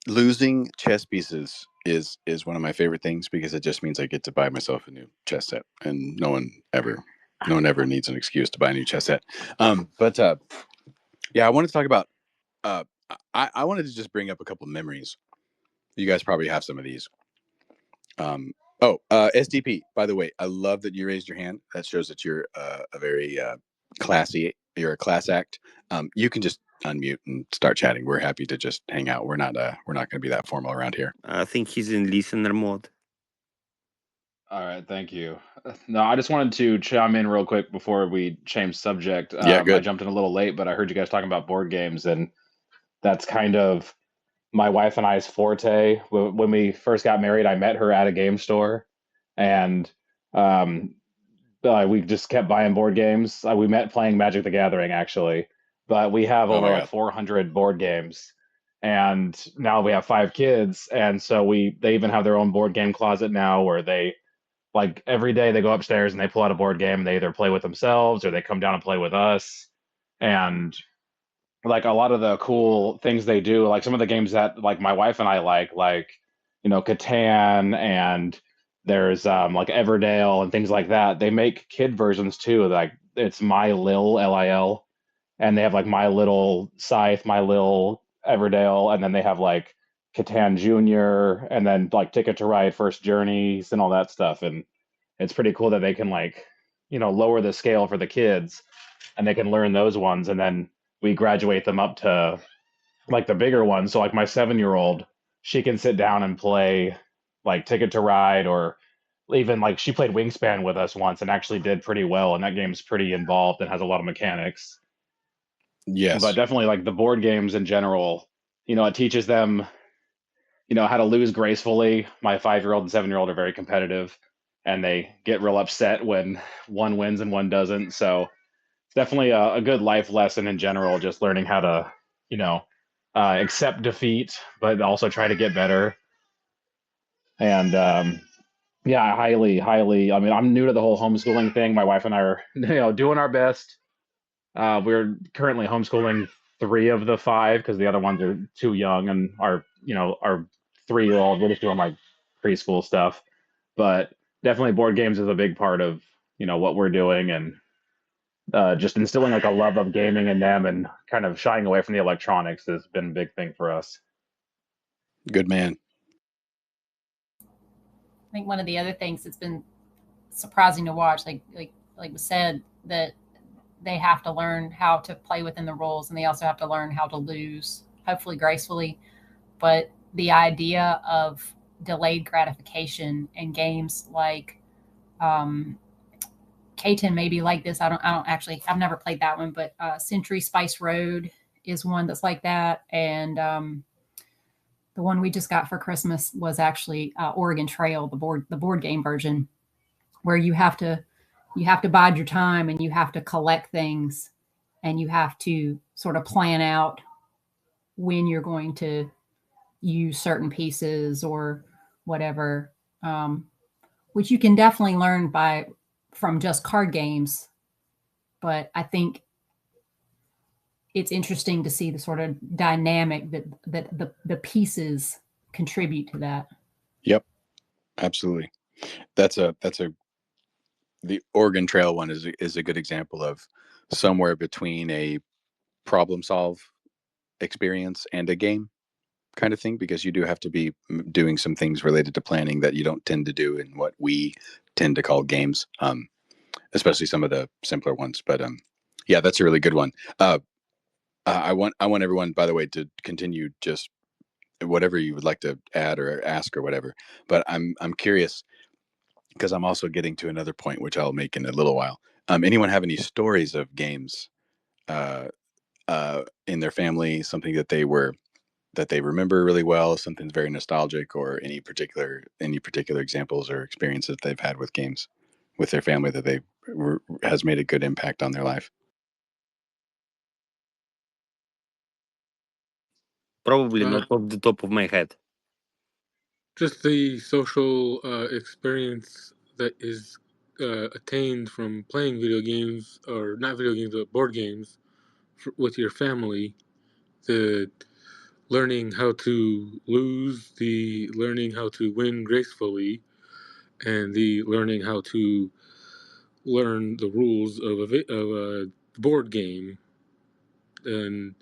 Losing chess pieces is one of my favorite things because it just means I get to buy myself a new chess set, and no one ever needs an excuse to buy a new chess set. But yeah, I wanted to talk about. I wanted to just bring up a couple of memories. You guys probably have some of these. SDP. By the way, I love that you raised your hand. That shows that you're a very classy. You're a class act. You can just unmute and start chatting. We're happy to just hang out. We're not going to be that formal around here. I think he's in listener mode. All right, thank you. No, I just wanted to chime in real quick before we change subject. Yeah, good. I jumped in a little late, but I heard you guys talking about board games, and that's kind of my wife and I's forte. When we first got married, I met her at a game store, and we just kept buying board games. We met playing Magic the Gathering, actually, but we have Oh over my like God. 400 board games, and now we have 5 kids, and so they even have their own board game closet now where they like every day they go upstairs and they pull out a board game and they either play with themselves or they come down and play with us. And like a lot of the cool things they do, like some of the games that like my wife and I like, Catan, and there's like Everdale and things like that. They make kid versions too. Like it's My Lil Lil, and they have like My Little Scythe, My Lil Everdale, and then they have like Catan Junior, and then like Ticket to Ride, First Journeys, and all that stuff. And it's pretty cool that they can like lower the scale for the kids, and they can learn those ones, and then we graduate them up to like the bigger ones. So like my 7-year-old, she can sit down and play like Ticket to Ride, or even like she played Wingspan with us once and actually did pretty well. And that game's pretty involved and has a lot of mechanics. But Yes. definitely like the board games in general, it teaches them, how to lose gracefully. My 5-year-old and 7-year-old are very competitive, and they get real upset when one wins and one doesn't. So it's definitely a good life lesson in general, just learning how to, you know, accept defeat, but also try to get better. And yeah, highly, highly. I mean, I'm new to the whole homeschooling thing. My wife and I are, doing our best. We're currently homeschooling 3 of the 5 because the other ones are too young, and our 3-year-old, we're just doing like preschool stuff. But definitely, board games is a big part of what we're doing, and just instilling like a love of gaming in them, and kind of shying away from the electronics has been a big thing for us. Good man. I think one of the other things that's been surprising to watch, like was said, that they have to learn how to play within the rules, and they also have to learn how to lose, hopefully gracefully. But the idea of delayed gratification in games like K10 maybe like this. I don't actually, I've never played that one, but Century Spice Road is one that's like that. And the one we just got for Christmas was actually Oregon Trail, the board game version, where you have to bide your time, and you have to collect things, and you have to sort of plan out when you're going to use certain pieces or whatever, which you can definitely learn from just card games. But I think it's interesting to see the sort of dynamic that the pieces contribute to that. Yep, absolutely. The Oregon Trail one is a good example of somewhere between a problem solve experience and a game kind of thing, because you do have to be doing some things related to planning that you don't tend to do in what we tend to call games, especially some of the simpler ones. But yeah, that's a really good one. I want everyone, by the way, to continue just whatever you would like to add or ask or whatever. But I'm curious, because I'm also getting to another point, which I'll make in a little while. Anyone have any stories of games in their family, something that they remember really well, something very nostalgic, or any particular examples or experiences they've had with games with their family that has made a good impact on their life? Probably not off the top of my head. Just the social experience that is attained from playing video games, or not video games, but board games with your family. The learning how to lose, the learning how to win gracefully, and the learning how to learn the rules of a board game. And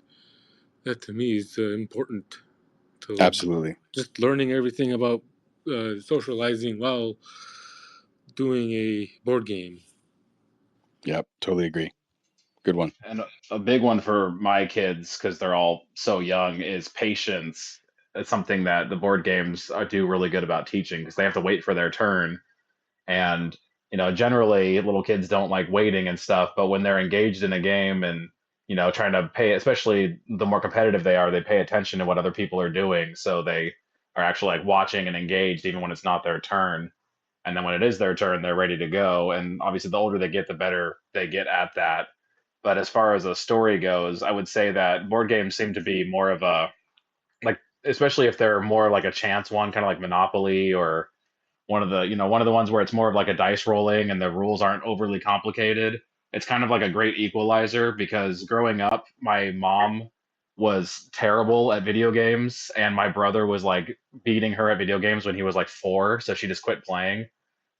that to me is important. To Absolutely. just learning everything about socializing while doing a board game. Yep, totally agree. Good one. And a big one for my kids, because they're all so young, is patience. It's something that the board games do really good about teaching, because they have to wait for their turn. And generally little kids don't like waiting and stuff, but when they're engaged in a game and trying to pay, especially the more competitive they are, they pay attention to what other people are doing, so they are actually like watching and engaged even when it's not their turn. And then when it is their turn, they're ready to go. And obviously the older they get, the better they get at that. But as far as a story goes, I would say that board games seem to be more of a, like, especially if they're more like a chance one, kind of like Monopoly, or one of the ones where it's more of like a dice rolling and the rules aren't overly complicated. It's kind of like a great equalizer, because growing up, my mom was terrible at video games, and my brother was like beating her at video games when he was like 4, so she just quit playing.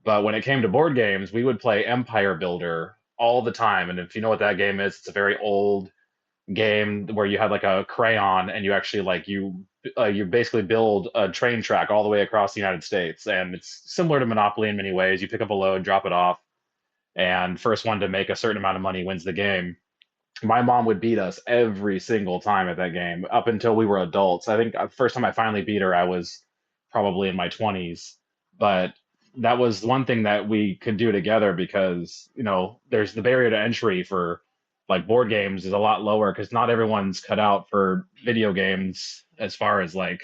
But when it came to board games, we would play Empire Builder all the time. And if you know what that game is, it's a very old game where you had like a crayon, and you actually like you basically build a train track all the way across the United States. And it's similar to Monopoly in many ways. You pick up a load, drop it off, and first one to make a certain amount of money wins the game. my mom would beat us every single time at that game up until we were adults. I think first time I finally beat her, I was probably in my 20s. But that was one thing that we could do together because, there's the barrier to entry for like board games is a lot lower because not everyone's cut out for video games as far as like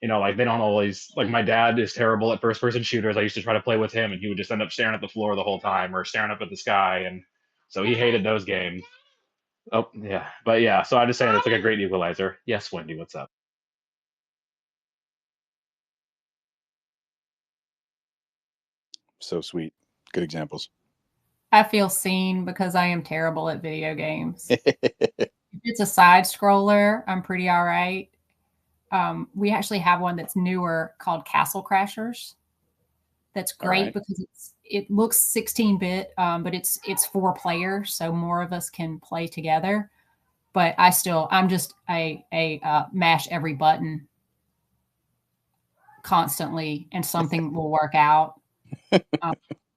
they don't always like my dad is terrible at first person shooters. I used to try to play with him and he would just end up staring at the floor the whole time or staring up at the sky. And so he hated those games. Oh, yeah. But yeah, so I'm just saying it's like a great equalizer. Yes, Wendy, what's up? So sweet. Good examples. I feel seen because I am terrible at video games. If it's a side scroller, I'm pretty all right. We actually have one that's newer called Castle Crashers. That's great right. because it looks 16-bit, but it's 4 players, so more of us can play together. But I'm just a mash every button constantly, and something will work out.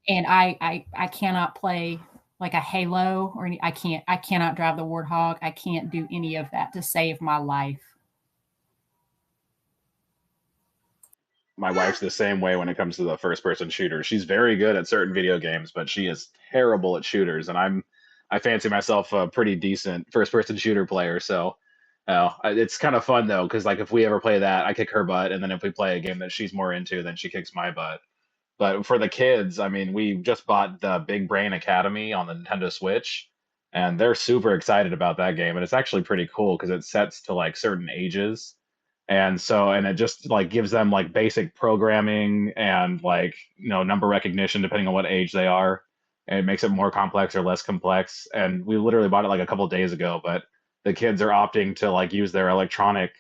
And I cannot play like a Halo or I cannot drive the Warthog. I can't do any of that to save my life. My wife's the same way when it comes to the first person shooters. She's very good at certain video games, but she is terrible at shooters. And I fancy myself a pretty decent first person shooter player. So it's kind of fun though, because like if we ever play that, I kick her butt, and then if we play a game that she's more into, then she kicks my butt. But for the kids, I mean, we just bought the Big Brain Academy on the Nintendo Switch, and they're super excited about that game. And it's actually pretty cool because it sets to like certain ages. And it just like gives them like basic programming and like, number recognition depending on what age they are. And it makes it more complex or less complex. And we literally bought it like a couple days ago, but the kids are opting to like use their electronic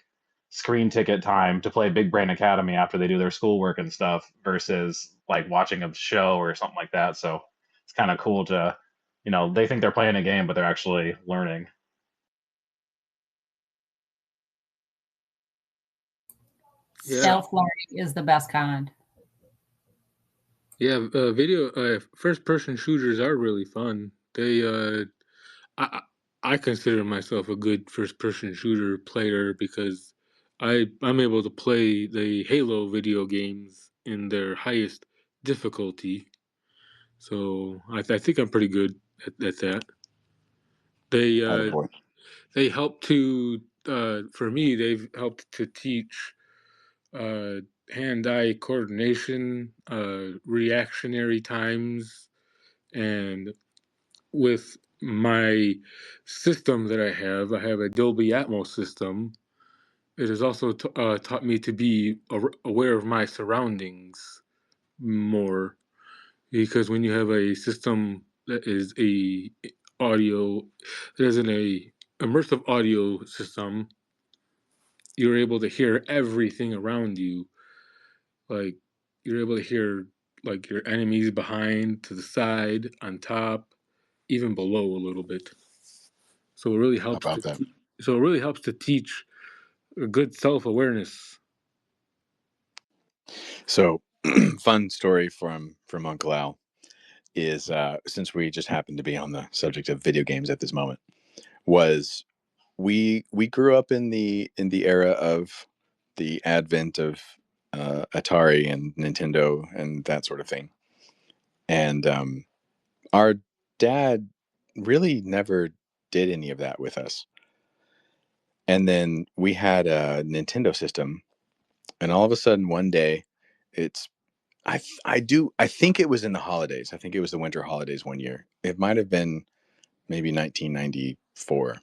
screen ticket time to play Big Brain Academy after they do their schoolwork and stuff versus like watching a show or something like that. So it's kind of cool to, they think they're playing a game, but they're actually learning. Yeah. Self-learning is the best kind. Yeah, first-person shooters are really fun. I consider myself a good first-person shooter player because I'm able to play the Halo video games in their highest difficulty. So I think I'm pretty good at that. They help to for me. They've helped to teach hand-eye coordination, reactionary times, and with my system that I have a Dolby Atmos system. It has also taught me to be aware of my surroundings more, because when you have a system that is an immersive audio system, you're able to hear everything around you. Like you're able to hear like your enemies behind, to the side, on top, even below a little bit. So it really helps. So it really helps to teach a good self-awareness. So, fun story from Uncle Al is since we just happen to be on the subject of video games at this moment, was we grew up in the era of the advent of Atari and Nintendo and that sort of thing, and our dad really never did any of that with us. And then we had a Nintendo system, and all of a sudden one day, I think it was in the holidays. I think it was the winter holidays one year. It might have been maybe 1994.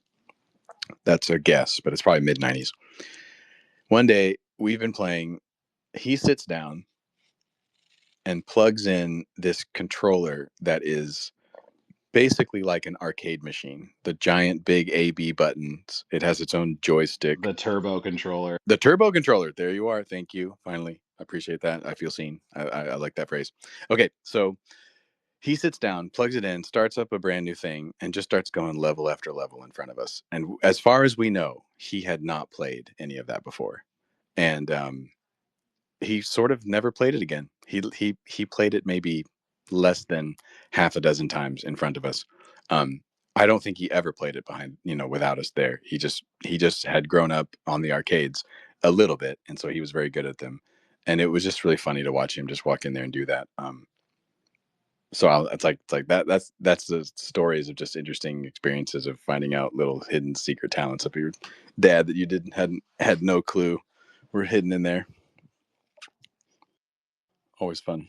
That's a guess, but it's probably mid 90s. One day we've been playing. He sits down and plugs in this controller that is basically like an arcade machine. The giant big A/B buttons. It has its own joystick. The turbo controller. The turbo controller. There you are. Thank you. Finally, I appreciate that. I feel seen. I like that phrase. Okay, so he sits down, plugs it in, starts up a brand new thing, and just starts going level after level in front of us. And as far as we know, he had not played any of that before, and he sort of never played it again. He played it maybe less than half a dozen times in front of us. I don't think he ever played it without us there. He just had grown up on the arcades a little bit, and so he was very good at them. And it was just really funny to watch him just walk in there and do that. So it's like that's the stories of just interesting experiences of finding out little hidden secret talents of your dad that you had no clue were hidden in there. Always fun.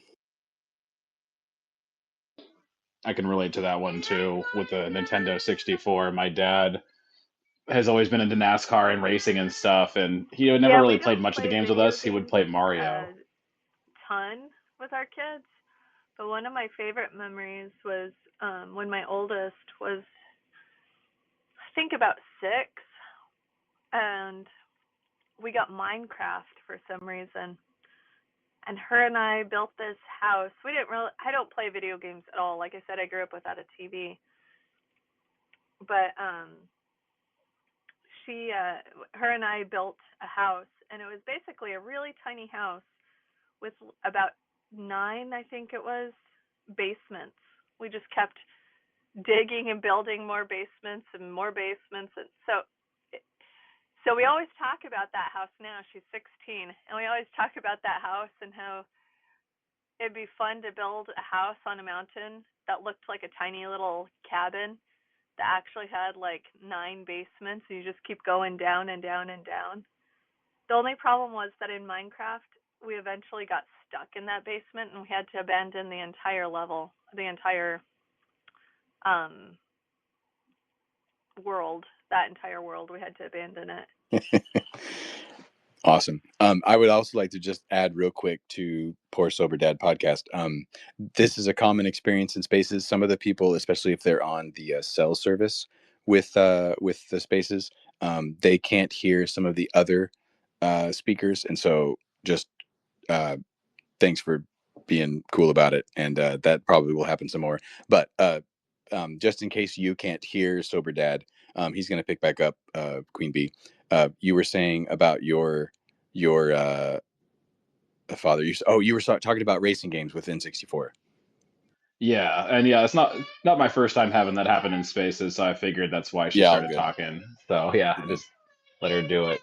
I can relate to that one too with the Nintendo 64. My dad has always been into NASCAR and racing and stuff, and he had never Yeah, really we played don't much of the play games with video us. He would games play a Mario. ton with our kids. But one of my favorite memories was when my oldest was, I think, about 6, and we got Minecraft for some reason. And her and I built this house. I don't play video games at all. Like I said, I grew up without a TV. But her and I built a house, and it was basically a really tiny house with about 9, I think it was, basements. We just kept digging and building more basements and more basements. And so we always talk about that house now. She's 16, and we always talk about that house and how it'd be fun to build a house on a mountain that looked like a tiny little cabin that actually had like 9 basements. You just keep going down and down and down. The only problem was that in Minecraft, we eventually got stuck in that basement and we had to abandon the entire level, the entire world. That entire world, we had to abandon it. Awesome. I would also like to just add real quick to Poor Sober Dad podcast. This is a common experience in spaces. Some of the people, especially if they're on the cell service with the spaces, they can't hear some of the other speakers, and so just thanks for being cool about it. And that probably will happen some more. But just in case you can't hear Sober Dad, he's going to pick back up Queen Bee. You were saying about your father. You were talking about racing games with N64. Yeah, and yeah, it's not my first time having that happen in spaces, so I figured that's why she Yeah, all started good. talking. So yeah, Good. just let her do it.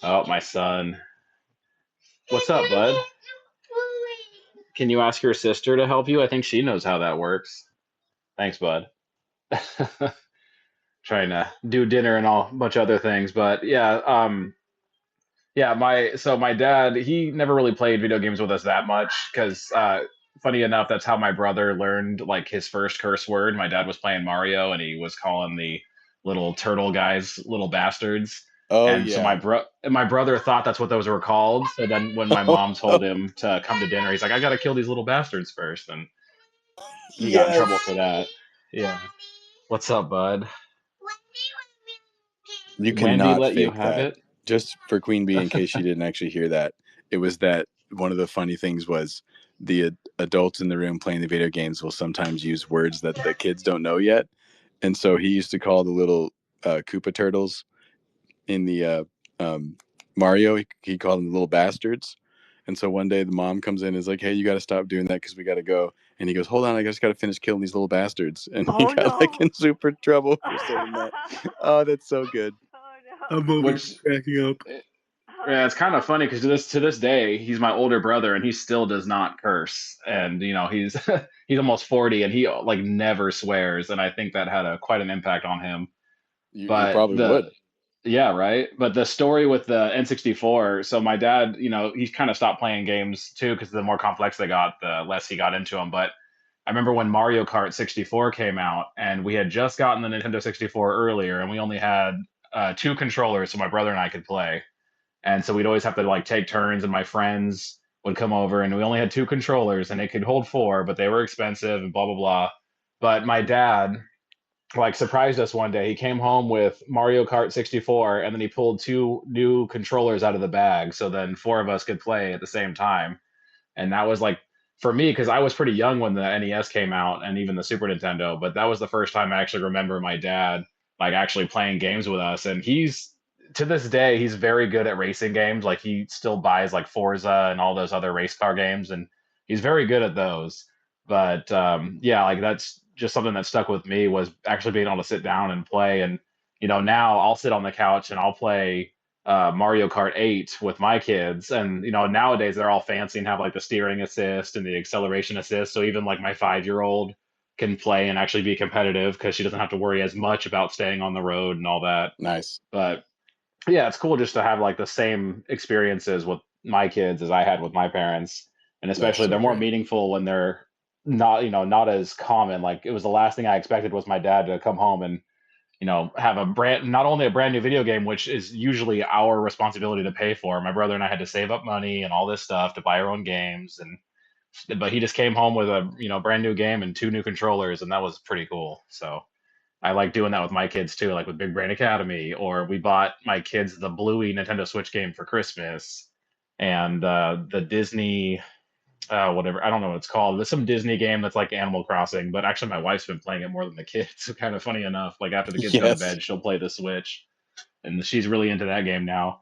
Oh, my son. What's up, bud? Can you ask your sister to help you? I think she knows how that works. Thanks, bud. Trying to do dinner and a bunch of other things, but yeah, my dad, he never really played video games with us that much because funny enough, that's how my brother learned like his first curse word. My dad was playing Mario and he was calling the little turtle guys little bastards. Oh And so yeah. my brother thought that's what those were called. So then when my mom told him to come to dinner, he's like, I gotta kill these little bastards first, and he got in trouble Yes. for that. Yeah. What's up, bud? You Wendy cannot let you fake have that. it? Just for Queen Bee, in case she didn't actually hear that, it was that one of the funny things was the adults in the room playing the video games will sometimes use words that the kids don't know yet. And so he used to call the little Koopa turtles in the Mario, he called them the little bastards. And so one day the mom comes in and is like, hey, you got to stop doing that because we got to go. And he goes, hold on, I just got to finish killing these little bastards. And he Oh got like no. in super trouble for saying that. Oh, that's so good. Oh no. I'm over here Which cracking up. Oh, Yeah, it's that's kind of funny awesome. because to this day, he's my older brother, and he still does not curse. And he's he's almost 40, and he like never swears. And I think that had quite an impact on him. You But probably would. yeah, right. But the story with the N64. So my dad, he kind of stopped playing games too because the more complex they got, the less he got into them. But I remember when Mario Kart 64 came out, and we had just gotten the Nintendo 64 earlier, and we only had 2 controllers, so my brother and I could play. And so we'd always have to like take turns, and my friends would come over, and we only had 2 controllers, and it could hold 4, but they were expensive and blah blah blah. But my dad like surprised us one day. He came home with Mario Kart 64, and then he pulled 2 new controllers out of the bag, so then 4 of us could play at the same time. And that was like for me because I was pretty young when the NES came out and even the Super Nintendo. But that was the first time I actually remember my dad like actually playing games with us. And he's to this day he's very good at racing games. Like he still buys like Forza and all those other race car games, and he's very good at those. But yeah, like that's just something that stuck with me was actually being able to sit down and play. And now I'll sit on the couch and I'll play Mario Kart 8 with my kids. And nowadays they're all fancy and have like the steering assist and the acceleration assist. So even like my 5-year-old can play and actually be competitive because she doesn't have to worry as much about staying on the road and all that. Nice. But yeah, it's cool just to have like the same experiences with my kids as I had with my parents. And That's especially so they're more great. meaningful when they're not as common. Like it was the last thing I expected was my dad to come home and have not only a brand new video game, which is usually our responsibility to pay for. My brother and I had to save up money and all this stuff to buy our own games, but he just came home with a brand new game and 2 new controllers, and that was pretty cool. So I like doing that with my kids too, like with Big Brain Academy, or we bought my kids the Bluey Nintendo Switch game for Christmas, and the Disney whatever, I don't know what it's called. There's some Disney game that's like Animal Crossing, but actually my wife's been playing it more than the kids. Kind of funny enough. Like after the kids go to Yes. bed, she'll play the Switch, and she's really into that game now.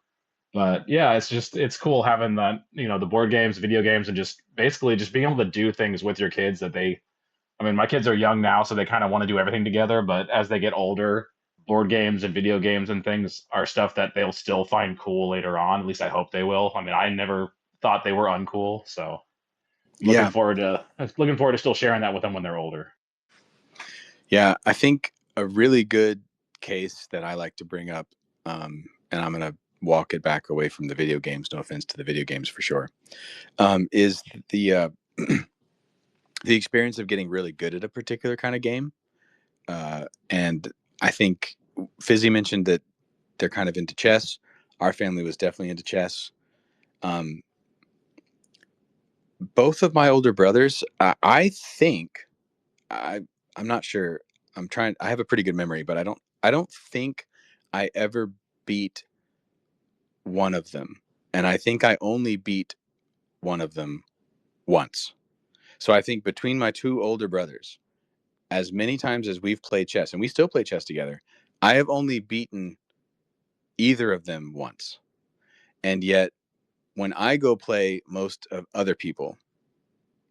But yeah, it's cool having that, the board games, video games, and just basically just being able to do things with your kids that I mean, my kids are young now, so they kind of want to do everything together. But as they get older, board games and video games and things are stuff that they'll still find cool later on. At least I hope they will. I mean, I never thought they were uncool, so Yeah. looking forward to still sharing that with them when they're older. Yeah. I think a really good case that I like to bring up, and I'm going to walk it back away from the video games. No offense to the video games for sure. Is the the experience of getting really good at a particular kind of game. And I think Fizzy mentioned that they're kind of into chess. Our family was definitely into chess. Both of my older brothers, I think, I'm not sure. I have a pretty good memory, but I don't think I ever beat one of them. And I think I only beat one of them once. So I think between my 2 older brothers, as many times as we've played chess, and we still play chess together, I have only beaten either of them once. And yet, when I go play most of other people,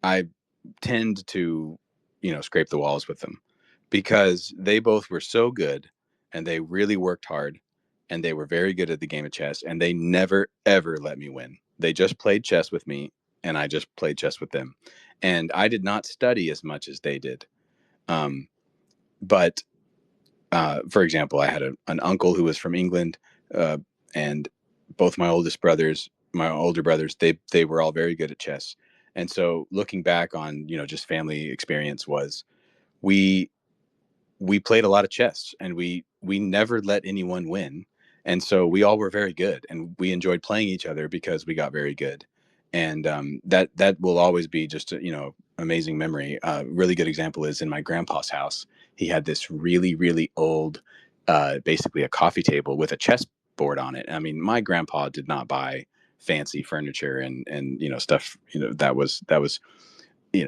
I tend to, scrape the walls with them because they both were so good and they really worked hard and they were very good at the game of chess and they never, ever let me win. They just played chess with me and I just played chess with them. And I did not study as much as they did. But for example, I had an uncle who was from England, and both my older brothers, they were all very good at chess. And so, looking back on just family experience was we we played a lot of chess, and we never let anyone win, and so we all were very good, and we enjoyed playing each other because we got very good, and that will always be just a, amazing memory. Really good example is in my grandpa's house. He had this really really old, basically a coffee table with a chess board on it. I mean, my grandpa did not buy fancy furniture and stuff that was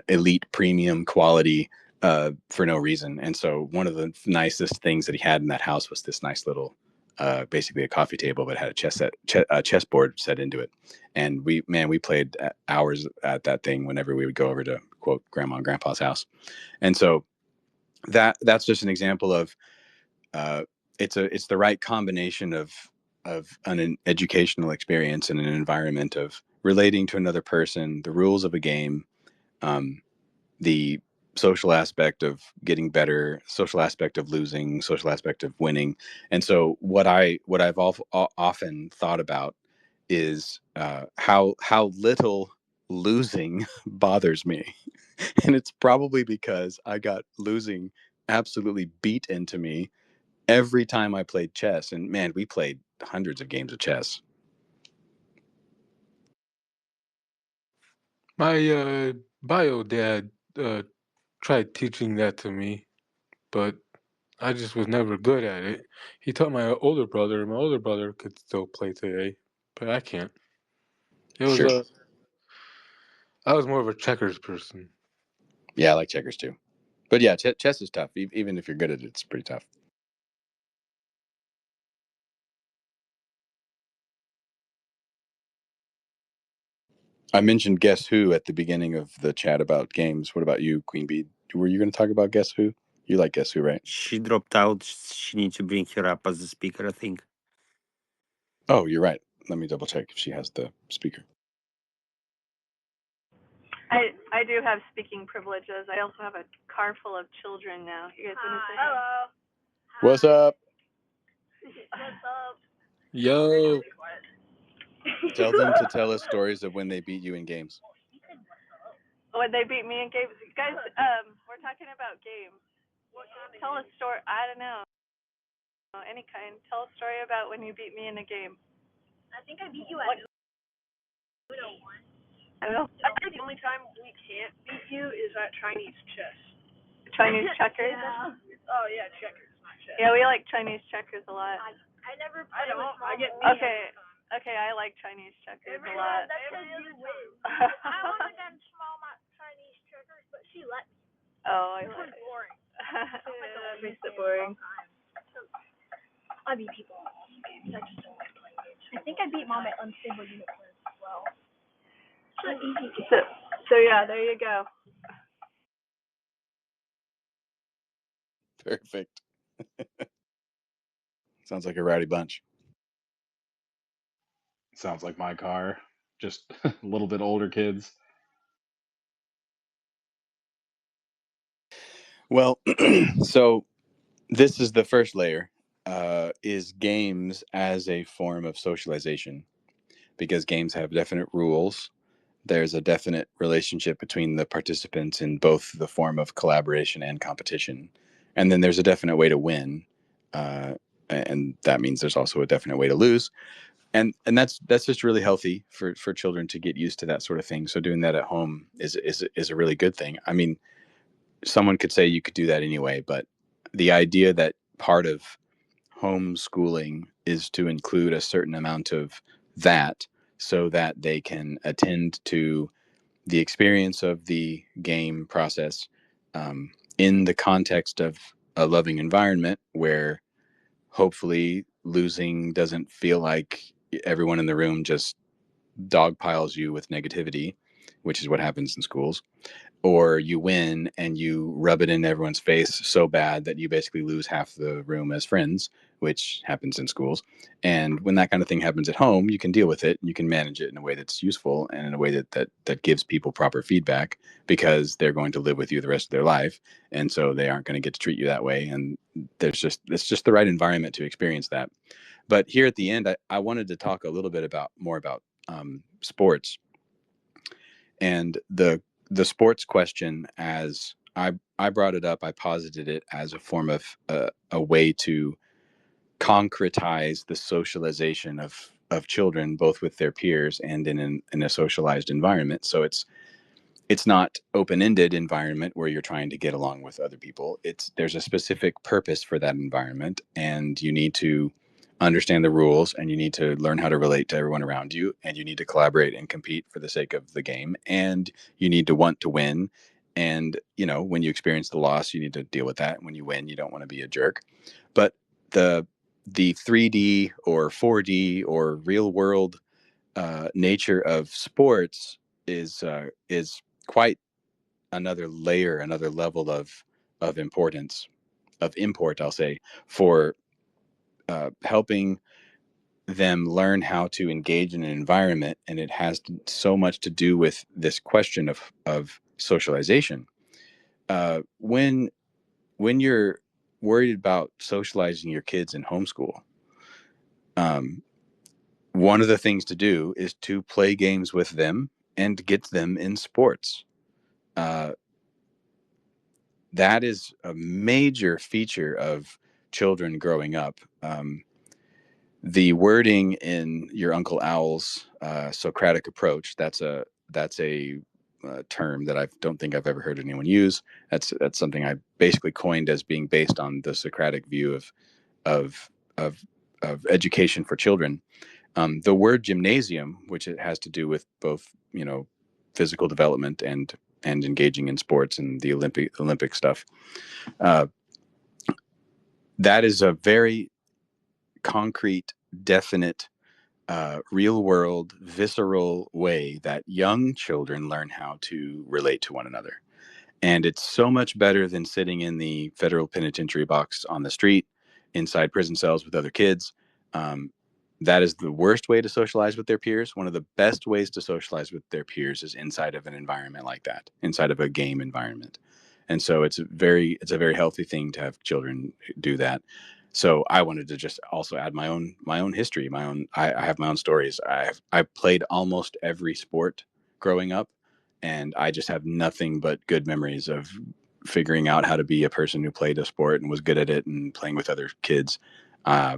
elite premium quality for no reason. And so one of the nicest things that he had in that house was this nice little, basically a coffee table, but had a chessboard set into it. And we played hours at that thing whenever we would go over to quote grandma and grandpa's house. And so that's just an example of, it's the right combination of an educational experience and an environment of relating to another person, the rules of a game, um, the social aspect of getting better, social aspect of losing, social aspect of winning. And so what I've often thought about is how little losing bothers me. And it's probably because I got losing absolutely beat into me every time I played chess. And man, we played hundreds of games of chess. My bio dad tried teaching that to me, but I just was never good at it. He taught my older brother, and my older brother could still play today, but I can't. It was Sure. I was more of a checkers person. Yeah, I like checkers too. But yeah, chess is tough. Even if you're good at it, it's pretty tough. I mentioned Guess Who at the beginning of the chat about games. What about you, Queen Bee? were you going to talk about Guess Who? You like Guess Who, right? She dropped out. She needs to bring her up as a speaker, I think. Oh, you're right. Let me double check if she has the speaker. I do have speaking privileges. I also have a car full of children now. You guys want to say hello? What's up? What's up? Yo. Tell them to tell us stories of when they beat you in games. When they beat me in games, guys. We're talking about games. Tell a story. I don't know. Any kind. Tell a story about when you beat me in a game. I think I beat you at Uno once. I don't know. I think the only time we can't beat you is at Chinese chess. Chinese checkers. Yeah. Oh yeah, checkers, not chess. Yeah, we like Chinese checkers a lot. I never played with small. I get okay. I like Chinese checkers a lot. That's because you win. I wanted them small Chinese checkers, but she let me. Oh, I It like was boring. That makes it boring. I beat people in all games. I just don't like playing games. I think I beat Mom at Unstable Unicorns as well. It's an easy game. So yeah, there you go. Perfect. Sounds like a rowdy bunch. Sounds like my car. Just a little bit older kids. Well, so this is the first layer, is games as a form of socialization, because games have definite rules. There's a definite relationship between the participants in both the form of collaboration and competition. And then there's a definite way to win. And that means there's also a definite way to lose. And that's just really healthy for children to get used to that sort of thing. So doing that at home is a really good thing. I mean, someone could say you could do that anyway, but the idea that part of homeschooling is to include a certain amount of that so that they can attend to the experience of the game process in the context of a loving environment where hopefully losing doesn't feel like everyone in the room just dogpiles you with negativity, which is what happens in schools, or you win and you rub it in everyone's face so bad that you basically lose half the room as friends, which happens in schools. And when that kind of thing happens at home, you can deal with it. You can manage it in a way that's useful and in a way that gives people proper feedback, because they're going to live with you the rest of their life. And so they aren't going to get to treat you that way. And it's just the right environment to experience that. But here at the end, I wanted to talk a little bit more about sports, and the sports question, as I brought it up, I posited it as a form of a way to concretize the socialization of children, both with their peers and in a socialized environment. So it's not open-ended environment where you're trying to get along with other people. There's a specific purpose for that environment, and you need to understand the rules, and you need to learn how to relate to everyone around you, and you need to collaborate and compete for the sake of the game, and you need to want to win. And when you experience the loss, you need to deal with that. When you win, you don't want to be a jerk. But the 3D or 4D or real world nature of sports is quite another layer, another level of importance, of import, I'll say, for helping them learn how to engage in an environment. And it has so much to do with this question of socialization. When you're worried about socializing your kids in homeschool, one of the things to do is to play games with them and get them in sports. That is a major feature of children growing up. The wording in your Uncle Owl's Socratic approach, that's a term that I don't think I've ever heard anyone use. That's something I basically coined as being based on the Socratic view of of education for children. The word gymnasium, which it has to do with both physical development and engaging in sports and the Olympic stuff. That is a very concrete, definite, real world, visceral way that young children learn how to relate to one another. And it's so much better than sitting in the federal penitentiary box on the street inside prison cells with other kids. That is the worst way to socialize with their peers. One of the best ways to socialize with their peers is inside of an environment like that, inside of a game environment. And so it's a very healthy thing to have children do that. So I wanted to just also add my own history, I have my own stories. I played almost every sport growing up, and I just have nothing but good memories of figuring out how to be a person who played a sport and was good at it and playing with other kids. Uh,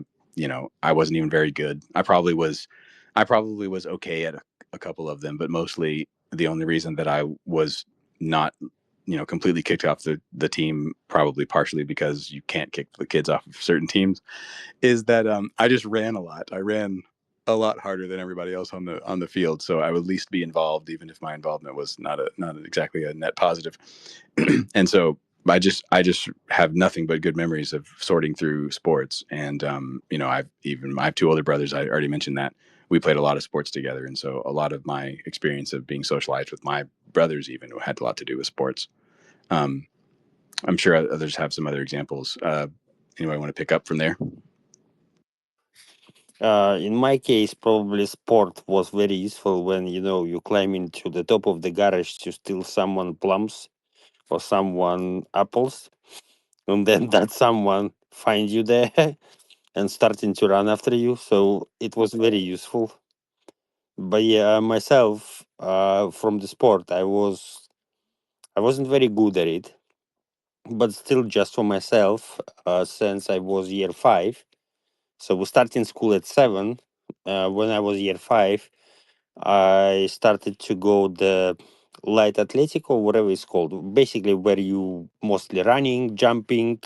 I wasn't even very good. I probably was okay at a couple of them, but mostly the only reason that I was not, completely kicked off the team, probably partially because you can't kick the kids off of certain teams, is that I just ran a lot. I ran a lot harder than everybody else on the field, so I would at least be involved, even if my involvement was not exactly a net positive. And so I just have nothing but good memories of sorting through sports. And I have two older brothers. I already mentioned that we played a lot of sports together, and so a lot of my experience of being socialized with my brothers even had a lot to do with sports. Um, I'm sure others have some other examples. Anybody want to pick up from there? In my case, probably sport was very useful when you climb into the top of the garage to steal someone plums or someone apples, and then that someone finds you there and starting to run after you. So it was very useful. But yeah, myself, from the sport, I wasn't very good at it, but still just for myself, since I was year 5. So we started school at 7. When I was year 5, I started to go the light athletic or whatever it's called, basically where you mostly running, jumping,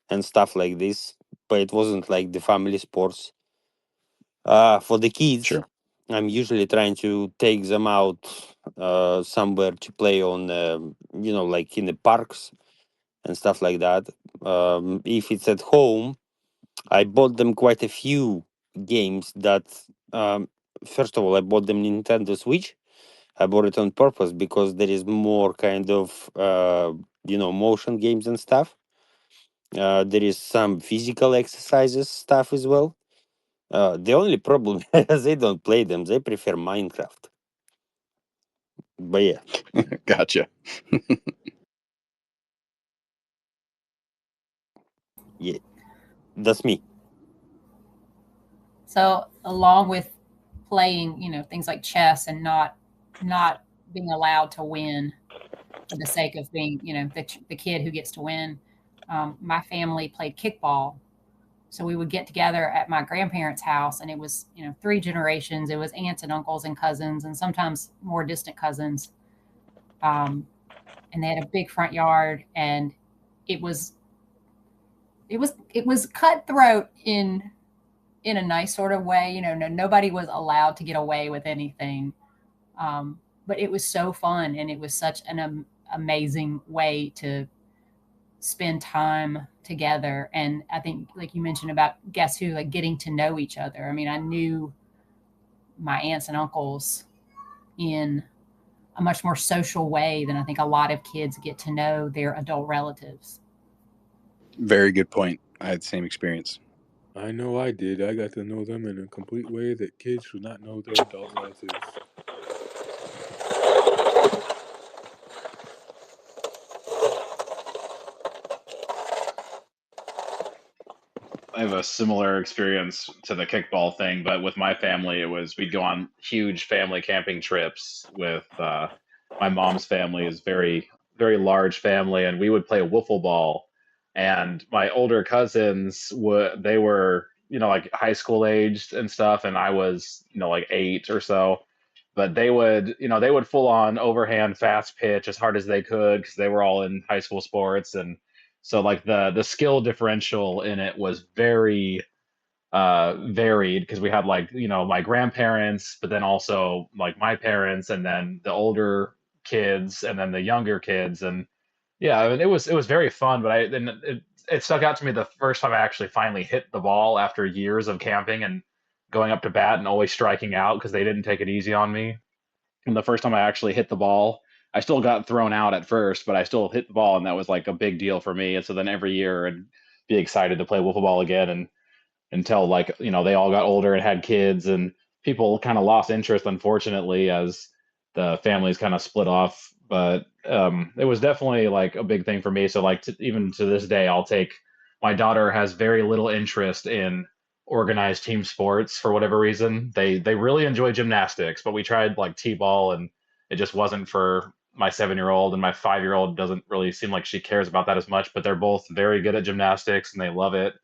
and stuff like this. But it wasn't like the family sports. For the kids, Sure. I'm usually trying to take them out somewhere to play on, like in the parks and stuff like that. If it's at home, I bought them quite a few games that, first of all, I bought them Nintendo Switch. I bought it on purpose because there is more kind of, motion games and stuff. There is some physical exercises stuff as well. The only problem is they don't play them. They prefer Minecraft. But yeah, Gotcha. yeah, that's me. So along with playing, things like chess and not being allowed to win for the sake of being, the kid who gets to win, my family played kickball. So we would get together at my grandparents' house, and it was, 3 generations. It was aunts and uncles and cousins, and sometimes more distant cousins. And they had a big front yard, and it was cutthroat in a nice sort of way. Nobody was allowed to get away with anything. But it was so fun, and it was such an amazing way to spend time together. And I think, like you mentioned about Guess Who, like getting to know each other. I mean, I knew my aunts and uncles in a much more social way than I think a lot of kids get to know their adult relatives. Very good point. I had the same experience. I know I did. I got to know them in a complete way that kids should not know their adult relatives. I have a similar experience to the kickball thing, but with my family, we'd go on huge family camping trips with my mom's family is very large family, and we would play wiffle ball. And my older cousins they were like high school aged and stuff, and I was like 8 or so. But they would full on overhand fast pitch as hard as they could because they were all in high school sports, and so like the skill differential in it was very varied because we had like my grandparents, but then also like my parents, and then the older kids, and then the younger kids. And yeah, I mean it was very fun. But it stuck out to me the first time I actually finally hit the ball after years of camping and going up to bat and always striking out because they didn't take it easy on me. And the first time I actually hit the ball, I still got thrown out at first, but I still hit the ball, and that was like a big deal for me. And so then every year I'd be excited to play wiffle ball again, and until like they all got older and had kids, and people kind of lost interest, unfortunately, as the families kind of split off. But it was definitely like a big thing for me. So like even to this day, I'll take my daughter has very little interest in organized team sports for whatever reason. They really enjoy gymnastics, but we tried like t-ball, and it just wasn't for my 7-year-old, and my 5-year-old doesn't really seem like she cares about that as much. But they're both very good at gymnastics and they love it.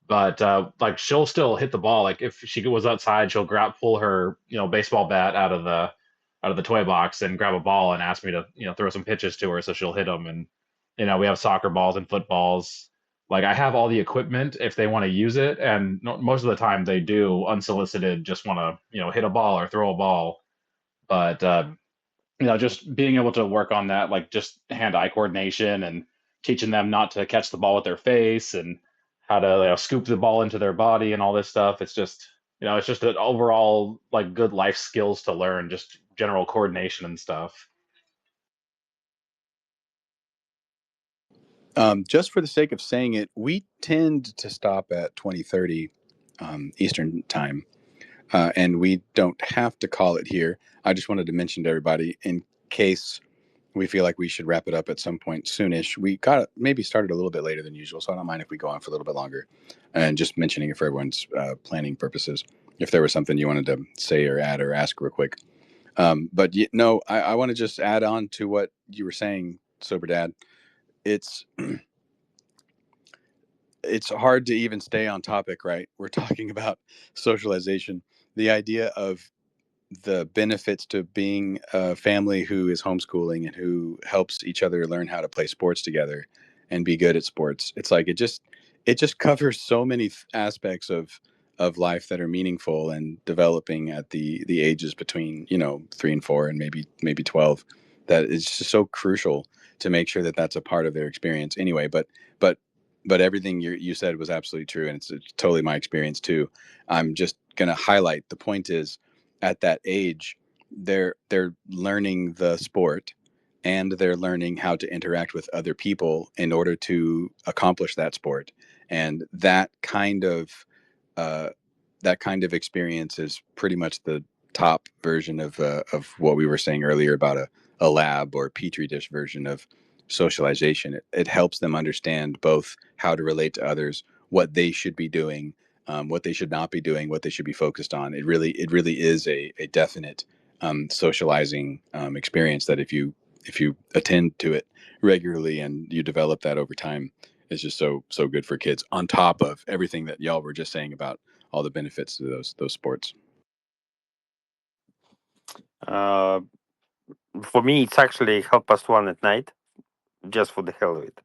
But like she'll still hit the ball. Like if she was outside, she'll pull her baseball bat out of the toy box and grab a ball and ask me to throw some pitches to her, so she'll hit them. And we have soccer balls and footballs. Like I have all the equipment if they want to use it, and most of the time they do unsolicited, just want to hit a ball or throw a ball. But just being able to work on that, like just hand-eye coordination and teaching them not to catch the ball with their face and how to scoop the ball into their body and all this stuff. It's just, it's just an overall like good life skills to learn, just general coordination and stuff. Just for the sake of saying it, we tend to stop at 20:30 Eastern time, and we don't have to call it here. I just wanted to mention to everybody in case we feel like we should wrap it up at some point soonish. We got maybe started a little bit later than usual, so I don't mind if we go on for a little bit longer. And just mentioning it for everyone's planning purposes. If there was something you wanted to say or add or ask real quick. But no, I want to just add on to what you were saying, Sober Dad. It's hard to even stay on topic, right? We're talking about socialization, the idea of the benefits to being a family who is homeschooling and who helps each other learn how to play sports together and be good at sports. It's like it just covers so many aspects of life that are meaningful and developing at the ages between 3 and 4 and maybe 12, that it's just so crucial to make sure that that's a part of their experience anyway. But but everything you said was absolutely true, and it's totally my experience too. I'm just going to highlight the point is, at that age, they're learning the sport, and they're learning how to interact with other people in order to accomplish that sport. And uh, that kind of experience is pretty much the top version of what we were saying earlier about a lab or petri dish version of socialization. It helps them understand both how to relate to others, what they should be doing, what they should not be doing, what they should be focused on. It really is a definite socializing experience that if you attend to it regularly and you develop that over time, it's just so good for kids. On top of everything that y'all were just saying about all the benefits to those sports. Uh, for me, it's actually 1:30 at night, just for the hell of it.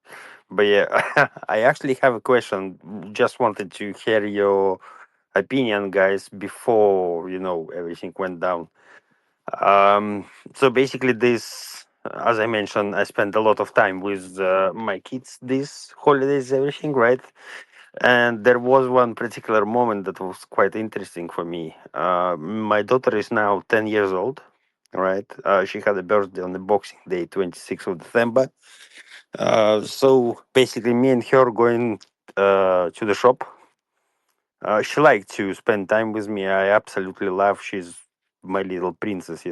But yeah, I actually have a question. Just wanted to hear your opinion, guys, before everything went down. So basically, this, as I mentioned, I spent a lot of time with my kids this holidays, everything, right? And there was one particular moment that was quite interesting for me. My daughter is now 10 years old, right? She had a birthday on the Boxing Day, 26th of December. So basically, me and her going to the shop. She liked to spend time with me. I absolutely love. She's my little princess.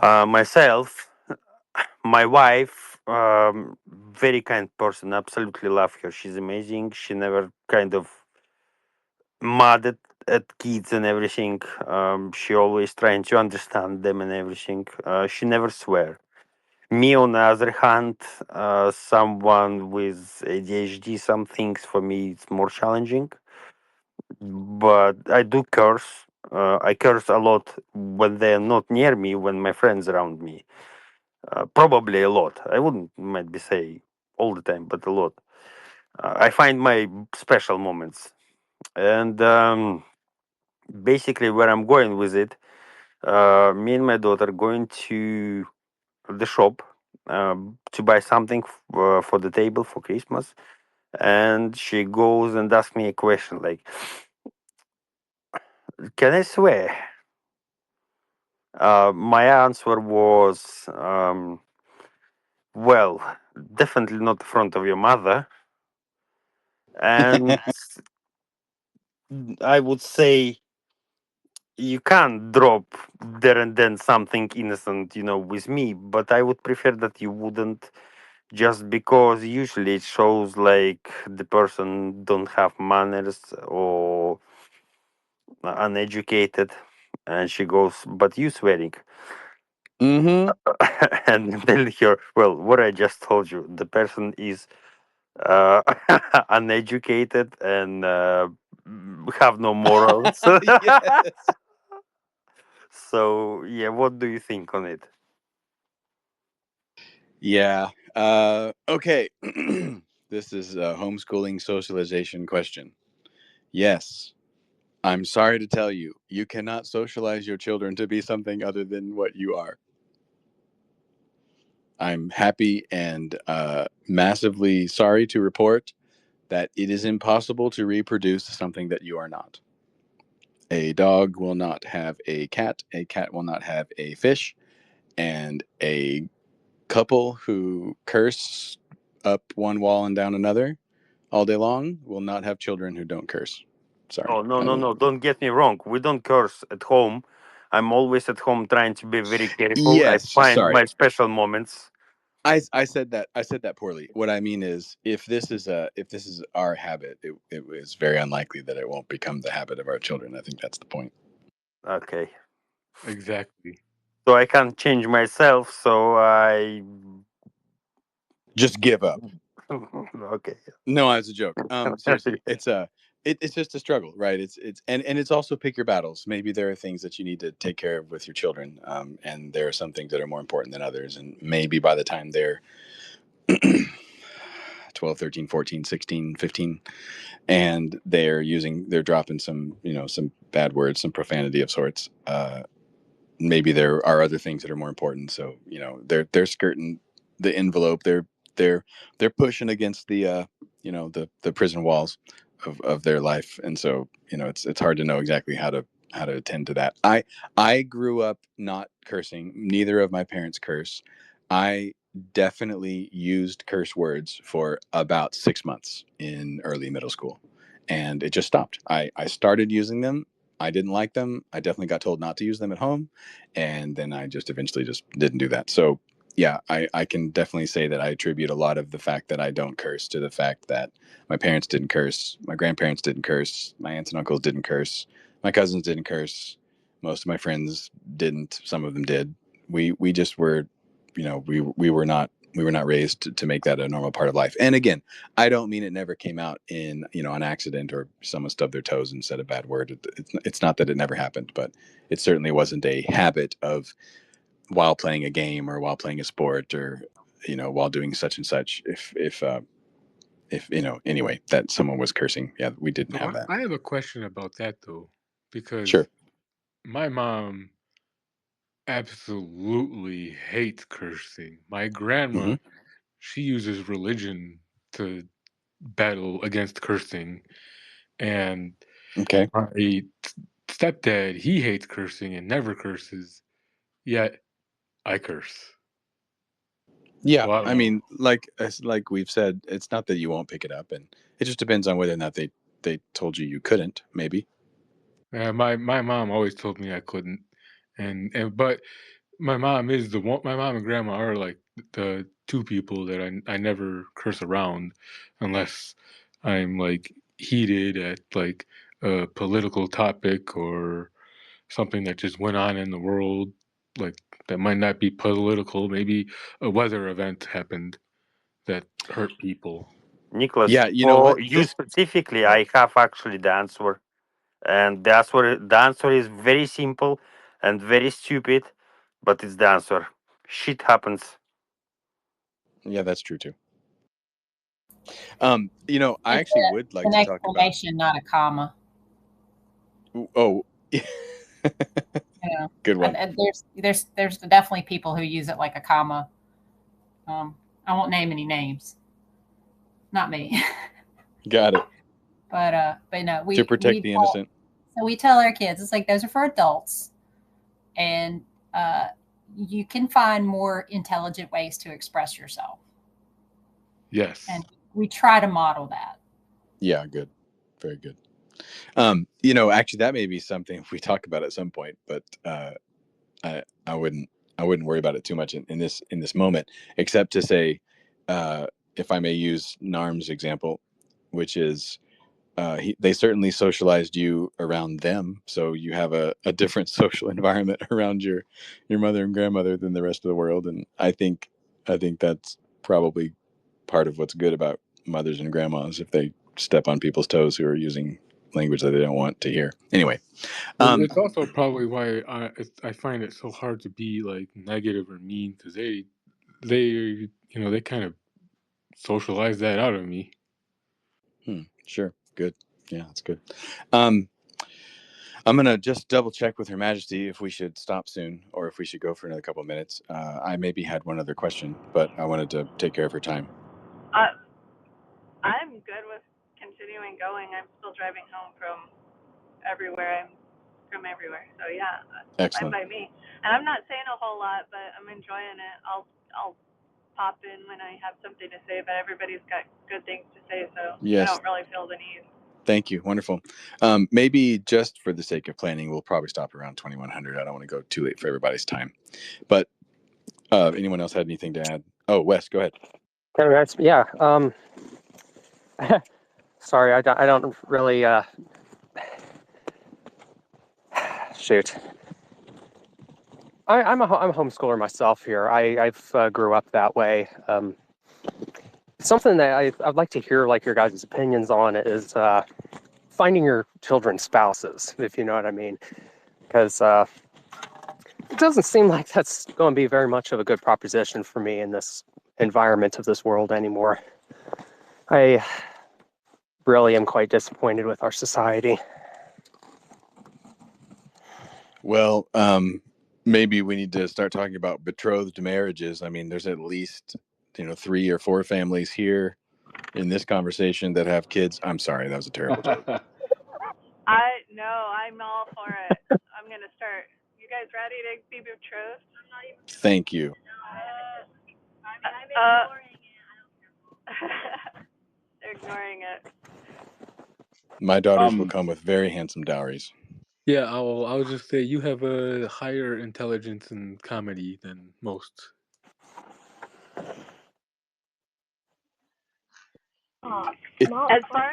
Myself, my wife, very kind person. Absolutely love her. She's amazing. She never kind of mad at kids and everything. She always trying to understand them and everything. She never swear. Me, on the other hand, someone with ADHD, some things for me it's more challenging. But I do curse. I curse a lot when they're not near me, when my friends around me. Probably a lot. I wouldn't maybe say all the time, but a lot. I find my special moments. And basically, where I'm going with it, me and my daughter going to the shop to buy something for the table for Christmas. And she goes and asks me a question like, "Can I swear?" My answer was, well, definitely not in front of your mother. And I would say you can't drop there and then something innocent, with me, but I would prefer that you wouldn't, just because usually it shows like the person don't have manners or uneducated. And she goes, but you swearing. Mm-hmm. And tell her, well, what I just told you, the person is uh, uneducated and have no morals. Yes. So yeah, what do you think on it? Yeah. Okay. This is a homeschooling socialization question. Yes. I'm sorry to tell you, you cannot socialize your children to be something other than what you are. I'm happy and massively sorry to report that it is impossible to reproduce something that you are not. A dog will not have a cat will not have a fish, and a couple who curse up one wall and down another all day long will not have children who don't curse. Sorry. Oh, no, I no, don't. no! Don't get me wrong. We don't curse at home. I'm always at home trying to be very careful. I Yes, find sorry. my special moments. I said that poorly. What I mean is, if this is our habit, it is very unlikely that it won't become the habit of our children. I think that's the point. Okay, Exactly. so I can't change myself. So I. Just give up. Okay. No, it's a joke. Seriously, it's just a struggle, right? And it's also pick your battles. Maybe there are things that you need to take care of with your children, and there are some things that are more important than others. And maybe by the time they're 12, 13, 14, 16, 15, and they're dropping some, some bad words, some profanity of sorts. Maybe there are other things that are more important. So, they're skirting the envelope. They're pushing against the the prison walls of their life. And so, it's hard to know exactly how to attend to that. I grew up not cursing. Neither of my parents curse. I definitely used curse words for about 6 months in early middle school, and it just stopped. I started using them. I didn't like them. I definitely got told not to use them at home, and then I just eventually just didn't do that. So yeah, I can definitely say that I attribute a lot of the fact that I don't curse to the fact that my parents didn't curse, my grandparents didn't curse, my aunts and uncles didn't curse, my cousins didn't curse, most of my friends didn't, some of them did. We just were, we were not raised to make that a normal part of life. And again, I don't mean it never came out in, an accident or someone stubbed their toes and said a bad word. It's not that it never happened, but it certainly wasn't a habit of, while playing a game or while playing a sport or, while doing such and such. If anyway, that someone was cursing. Yeah, we didn't So have that. I have a question about that though, because Sure. my mom absolutely hates cursing. My Hmm. grandma, she uses religion to battle against cursing, and Okay. my stepdad, he hates cursing and never curses, yet I curse. Yeah, So I don't I know. mean, like we've said, it's not that you won't pick it up, and it just depends on whether or not they told you you couldn't. Maybe. My mom always told me I couldn't, and but my mom is the one. My mom and grandma are like the two people that I never curse around, unless I'm like heated at like a political topic or something that just went on in the world, like that might not be political. Maybe a weather event happened that hurt people. Nicholas, Yeah, you know what? for you This. specifically, Go ahead. I have actually the answer. And the answer is very simple and very stupid, but it's the answer. Shit happens. Yeah, that's true too. I It's actually would like an to talk about. exclamation, not a comma. Oh, You know, good one. and there's definitely people who use it like a comma. I won't name any names. Not me. Got it. But no, To protect the innocent. so we tell our kids it's like those are for adults, and you can find more intelligent ways to express yourself. Yes. And we try to model that. Yeah, good. Very good. Actually, that may be something we talk about at some point, but I wouldn't worry about it too much in this moment, except to say, if I may use Narm's example, which is they certainly socialized you around them, so you have a different social environment around your mother and grandmother than the rest of the world, and I think that's probably part of what's good about mothers and grandmas, if they step on people's toes who are using language that they don't want to hear. Anyway, It's also probably why I find it so hard to be like negative or mean, because they kind of socialize that out of me. Sure, good. Yeah, that's good. I'm gonna just double check with Her Majesty if we should stop soon or if we should go for another couple of minutes. I maybe had one other question, but I wanted to take care of her time. I'm good with continuing going. I'm still driving home from everywhere. So yeah, Excellent. fine by me. And I'm not saying a whole lot, but I'm enjoying it. I'll pop in when I have something to say, but everybody's got good things to say, so Yes. I don't really feel the need. Thank you. Wonderful. Maybe just for the sake of planning, we'll probably stop around 2100. I don't want to go too late for everybody's time. But anyone else had anything to add? Oh, Wes, go ahead. Yeah. Sorry, I don't really. Shoot. I'm a homeschooler myself here. I've grew up that way. Something that I'd like to hear like your guys' opinions on is finding your children's spouses, if you know what I mean, because it doesn't seem like that's going to be very much of a good proposition for me in this environment of this world anymore. I really am quite disappointed with our society. Well, maybe we need to start talking about betrothed marriages. I mean, there's at least 3 or 4 families here in this conversation that have kids. I'm sorry, that was a terrible joke. I'm all for it. I'm gonna start. You guys ready to be betrothed? Thank you. They're ignoring it. My daughters will come with very handsome dowries. Yeah, I'll just say you have a higher intelligence in comedy than most. As far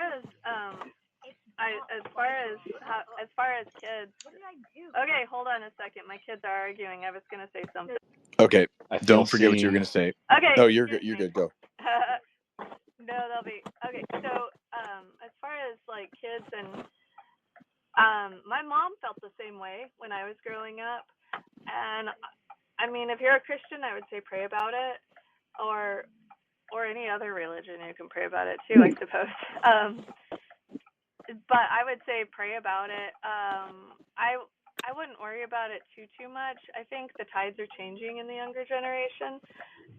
as kids. What did I do? Okay, hold on a second. My kids are arguing. I was gonna say something. Okay, I feel don't forget what you were going to say. Okay. Oh, you're good. You're good. Go. No, they'll be okay. So, as far as like kids and my mom felt the same way when I was growing up, and I mean, if you're a Christian, I would say pray about it, or any other religion, you can pray about it too, I suppose. But I would say pray about it. I wouldn't worry about it too much. I think the tides are changing in the younger generation,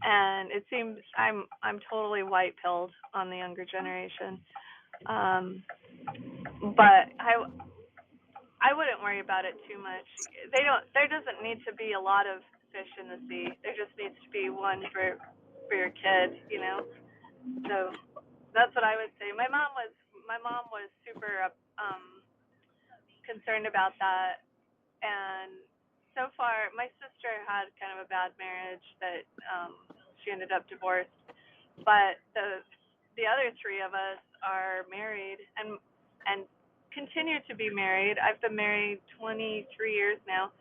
and it seems I'm totally white pilled on the younger generation. But I wouldn't worry about it too much. There doesn't need to be a lot of fish in the sea. There just needs to be one for your kid, So that's what I would say. My mom was super concerned about that, and so far my sister had kind of a bad marriage that she ended up divorced, but the other 3 of us are married and continue to be married. I've been married 23 years now,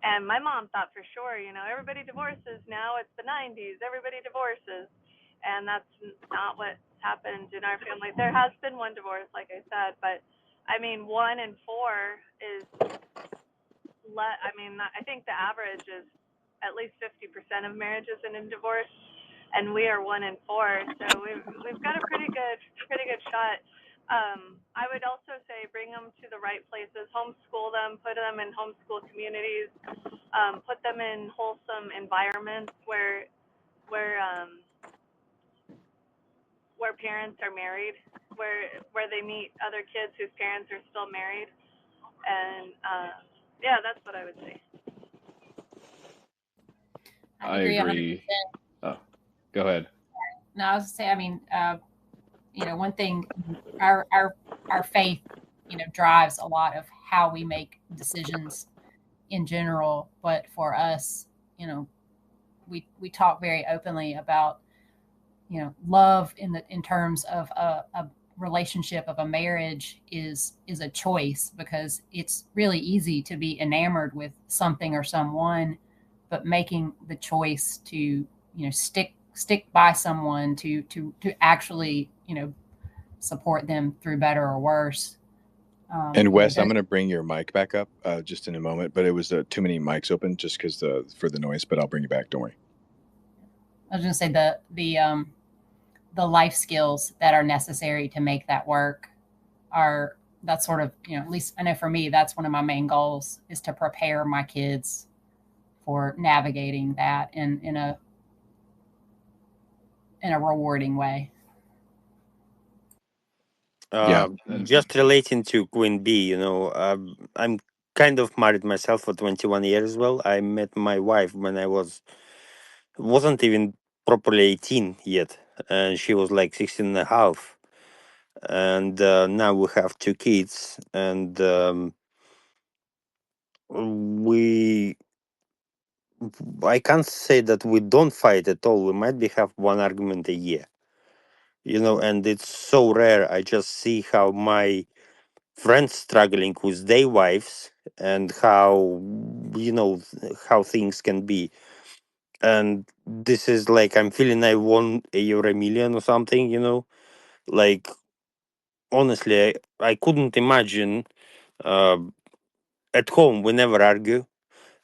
and my mom thought for sure, everybody divorces now. It's the 90s, everybody divorces, and that's not what happened in our family. There has been one divorce, like I said, but I mean 1 in 4 is I think the average is at least 50% of marriages end in divorce, and we are 1 in 4, so we've got a pretty good shot. I would also say bring them to the right places, homeschool them, put them in homeschool communities, put them in wholesome environments where parents are married, where they meet other kids whose parents are still married, and yeah, that's what I would say. I agree 100%. agree. Oh, go ahead. No, I was gonna say, I mean, one thing, our faith, drives a lot of how we make decisions in general. But for us, we talk very openly about, love in terms of a relationship, of a marriage is a choice, because it's really easy to be enamored with something or someone, but making the choice to stick by someone to actually support them through better or worse. And Wes, I'm going to bring your mic back up just in a moment, but it was too many mics open just because for the noise. But I'll bring you back. Don't worry. I was going to say the life skills that are necessary to make that work that's sort of, at least I know for me, that's one of my main goals, is to prepare my kids for navigating that in a rewarding way. Just relating to Queen Bee, I'm kind of married myself for 21 years as well. I met my wife when I wasn't even properly 18 yet, and she was like 16 and a half. And now we have 2 kids, and I can't say that we don't fight at all. We might have one argument a year, and it's so rare. I just see how my friends struggling with their wives and how how things can be. And this is like, I'm feeling I won a Euro Million or something. Like, honestly, I couldn't imagine. At home we never argue,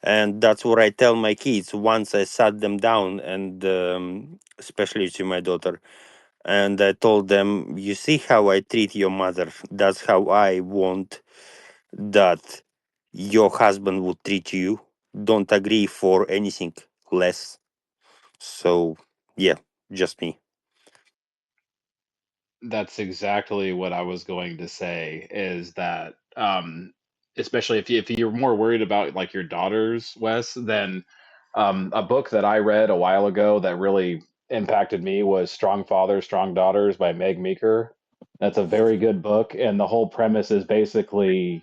and that's what I tell my kids once I sat them down, and especially to my daughter, and I told them, you see how I treat your mother, that's how I want that your husband would treat you. Don't agree for anything less. So yeah, just me. That's exactly what I was going to say, is that especially if you're more worried about like your daughters, Wes, then a book that I read a while ago that really impacted me was Strong Fathers, Strong Daughters by Meg Meeker. That's a very good book, and the whole premise is basically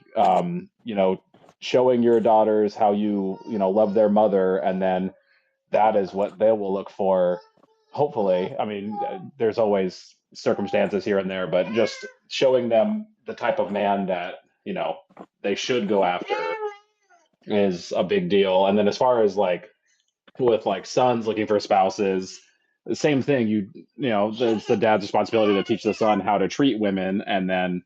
showing your daughters how you love their mother, and then that is what they will look for. Hopefully, I mean, there's always circumstances here and there, but just showing them the type of man that they should go after is a big deal. And then as far as like with like sons looking for spouses, the same thing. It's the dad's responsibility to teach the son how to treat women, and then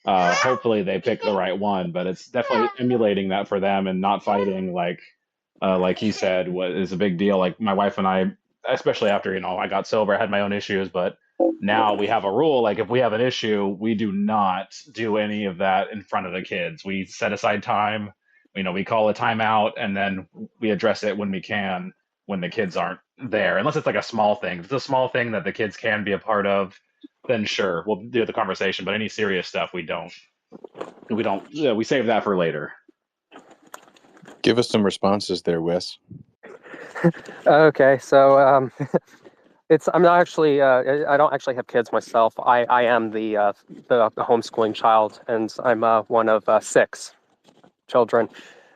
hopefully they pick the right one. But it's definitely emulating that for them and not fighting, like he said, is a big deal. Like my wife and I, especially after I got sober, I had my own issues, but now we have a rule. Like if we have an issue, we do not do any of that in front of the kids. We set aside time. We call a timeout, and then we address it when we can, when the kids aren't there. Unless it's like a small thing. If it's a small thing that the kids can be a part of, then sure, we'll do the conversation. But any serious stuff, we don't. We save that for later. Give us some responses there, Wes. Okay, so I'm not actually. I don't actually have kids myself. I am the homeschooling child, and I'm one of 6 children.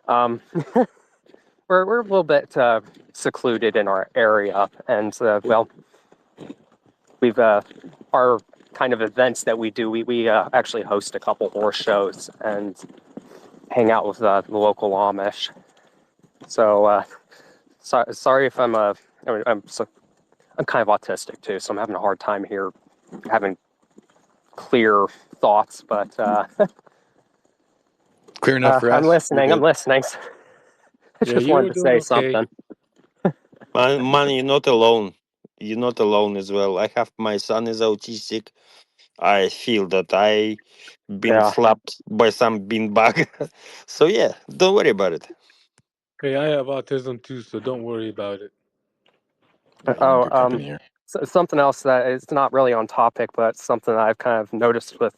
We're a little bit secluded in our area, and we've our kind of events that we do. We actually host a couple horse shows and hang out with the local Amish. So sorry if I'm I'm kind of autistic too, so I'm having a hard time here having clear thoughts. But Clear enough for us. I'm listening. I just wanted to say okay. something. Man, you're not alone. You're not alone as well. I have my son is autistic. I feel that I been slapped by some beanbag. So yeah, don't worry about it. Hey, I have autism too, so don't worry about it. So something else that is not really on topic, but something that I've kind of noticed with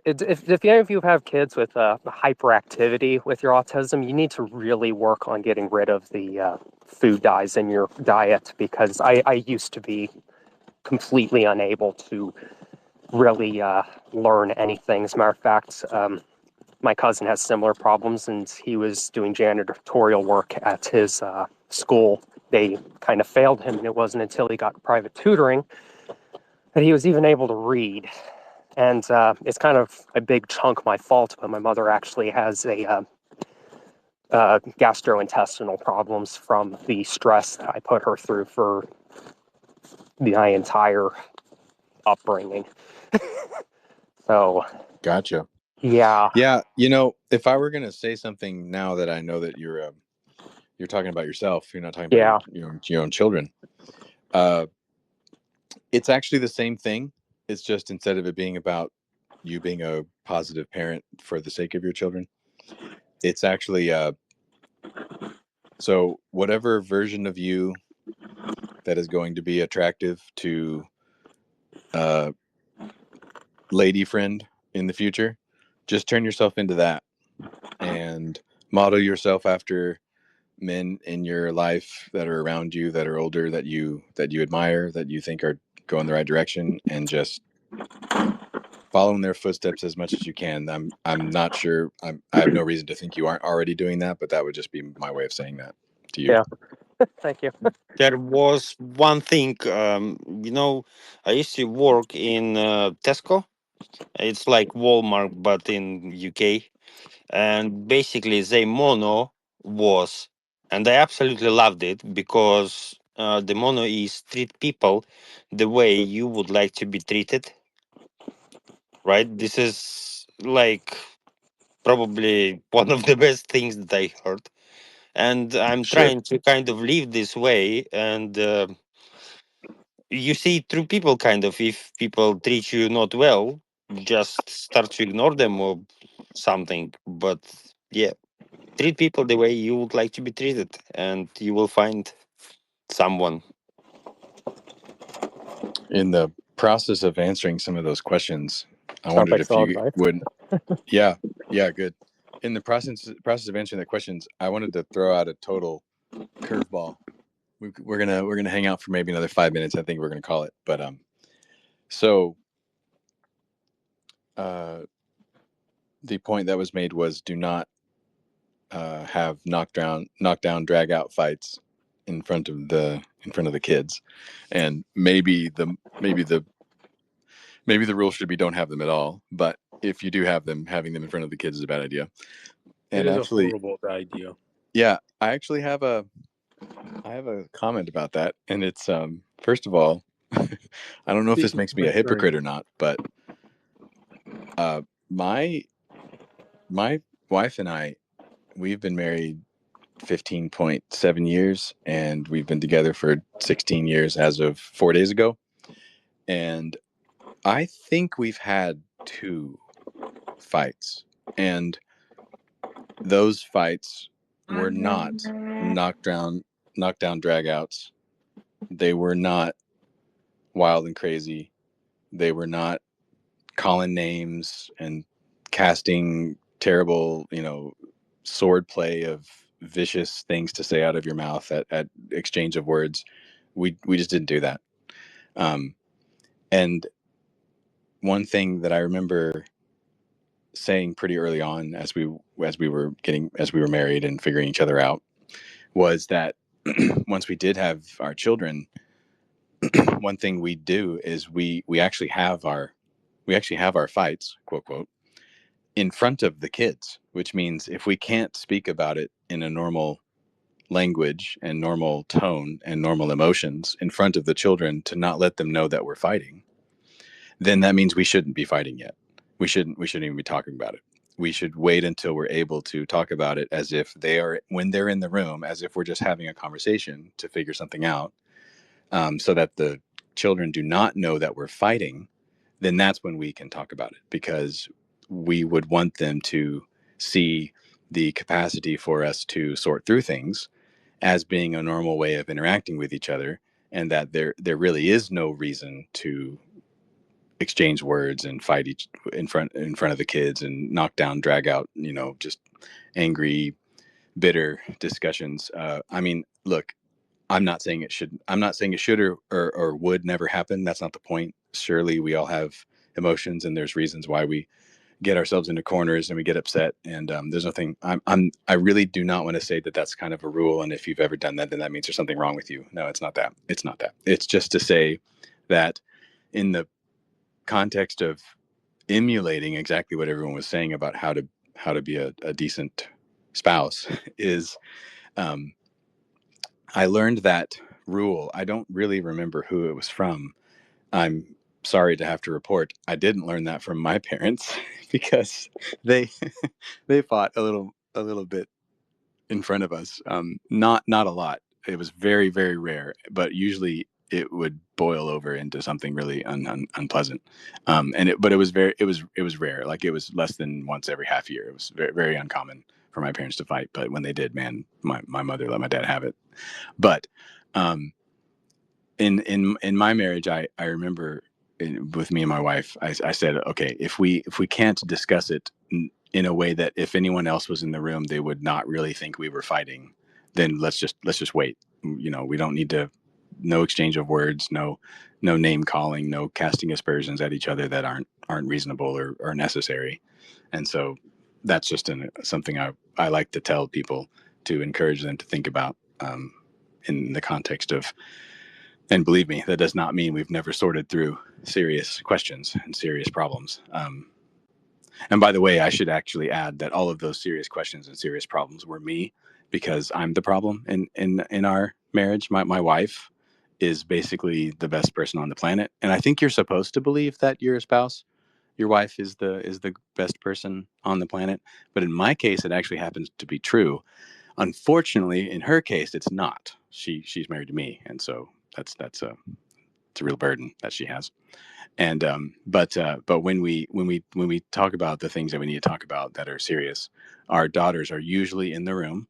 if any of you have kids with hyperactivity with your autism, you need to really work on getting rid of the food dyes in your diet, because I used to be completely unable to really learn anything. As a matter of fact, my cousin has similar problems, and he was doing janitorial work at his school. They kind of failed him, and it wasn't until he got private tutoring that he was even able to read. And it's kind of a big chunk my fault, but my mother actually has a gastrointestinal problems from the stress that I put her through for my entire upbringing. So, Gotcha. yeah. Yeah, if I were gonna say something now that I know that you're talking about yourself, you're not talking about your own children. It's actually the same thing. It's just instead of it being about you being a positive parent for the sake of your children, it's actually so whatever version of you that is going to be attractive to lady friend in the future, just turn yourself into that and model yourself after men in your life that are around you, that are older, that you admire, that you think are going the right direction, and just follow in their footsteps as much as you can. I'm not sure. I have no reason to think you aren't already doing that, but that would just be my way of saying that to you. Yeah. Thank you. There was one thing, I used to work in Tesco. It's like Walmart, but in UK. And basically, the mono was, and I absolutely loved it, because the mono is treat people the way you would like to be treated. Right? This is like probably one of the best things that I heard. And I'm Sure. trying to kind of live this way. And you see it through people, kind of. If people treat you not well, just start to ignore them or something. But yeah, treat people the way you would like to be treated, and you will find someone. In the process of answering some of those questions, I wondered if you would. Yeah, good. In the process of answering the questions, I wanted to throw out a total curveball. We're gonna hang out for maybe another 5 minutes. I think we're gonna call it. But so the point that was made was do not have knockdown, drag out fights in front of the kids, and maybe the rule should be don't have them at all. But if you do have them, having them in front of the kids is a bad idea. And It is actually, a horrible idea. yeah, I actually have a comment about that, and it's first of all, I don't know if this makes me a hypocrite or not, but my wife and I, we've been married 15.7 years, and we've been together for 16 years as of 4 days ago. And I think we've had 2 fights, and those fights were not knockdown dragouts. They were not wild and crazy. They were not calling names and casting terrible, sword play of vicious things to say out of your mouth at exchange of words. We just didn't do that. And one thing that I remember saying pretty early on as we were married and figuring each other out was that once we did have our children, one thing we do is we actually have our fights, quote quote, in front of the kids, which means if we can't speak about it in a normal language and normal tone and normal emotions in front of the children to not let them know that we're fighting, then that means we shouldn't be fighting yet. We shouldn't even be talking about it. We should wait until we're able to talk about it as if when they're in the room, as if we're just having a conversation to figure something out, so that the children do not know that we're fighting. Then that's when we can talk about it, because we would want them to see the capacity for us to sort through things as being a normal way of interacting with each other, and that there really is no reason to exchange words and fight each in front of the kids and knock down, drag out, just angry, bitter discussions. I mean, look, I'm not saying it should. I'm not saying it should or would never happen. That's not the point. Surely we all have emotions, and there's reasons why we get ourselves into corners and we get upset. And there's nothing. I really do not want to say that that's kind of a rule. And if you've ever done that, then that means there's something wrong with you. No, it's not that. It's not that. It's just to say that in the context of emulating exactly what everyone was saying about how to be a decent spouse is. I learned that rule. I don't really remember who it was from. I'm sorry to have to report I didn't learn that from my parents because they they fought a little bit in front of us. Not a lot. It was very, very rare, but usually it would boil over into something really unpleasant. But it was rare. Like it was less than once every half year. It was very, very uncommon for my parents to fight. But when they did, man, my mother let my dad have it. But um, in my marriage, I remember with me and my wife, I said, okay, if we can't discuss it in a way that if anyone else was in the room, they would not really think we were fighting, then let's just wait. We don't need to. No exchange of words, no name calling, no casting aspersions at each other that aren't reasonable or necessary. And so that's just something I like to tell people to encourage them to think about in the context of. And believe me, that does not mean we've never sorted through serious questions and serious problems. And by the way, I should actually add that all of those serious questions and serious problems were me, because I'm the problem in our marriage. My wife is basically the best person on the planet, and I think you're supposed to believe that your spouse, your wife, is the best person on the planet. But in my case, it actually happens to be true. Unfortunately, in her case, it's not. She's married to me, and so that's it's a real burden that she has. And but when we talk about the things that we need to talk about that are serious, our daughters are usually in the room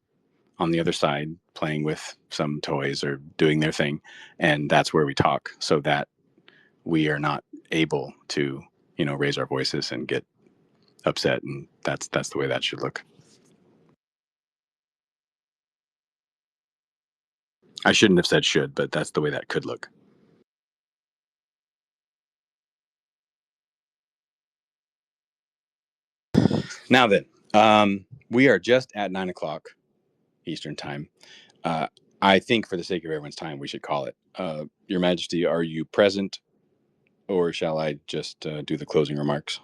on the other side playing with some toys or doing their thing, and that's where we talk, so that we are not able to raise our voices and get upset. And that's the way that should look. I shouldn't have said should, but that's the way that could look. Now then, we are just at 9:00 Eastern time. I think for the sake of everyone's time, we should call it. Your Majesty, are you present, or shall I just do the closing remarks?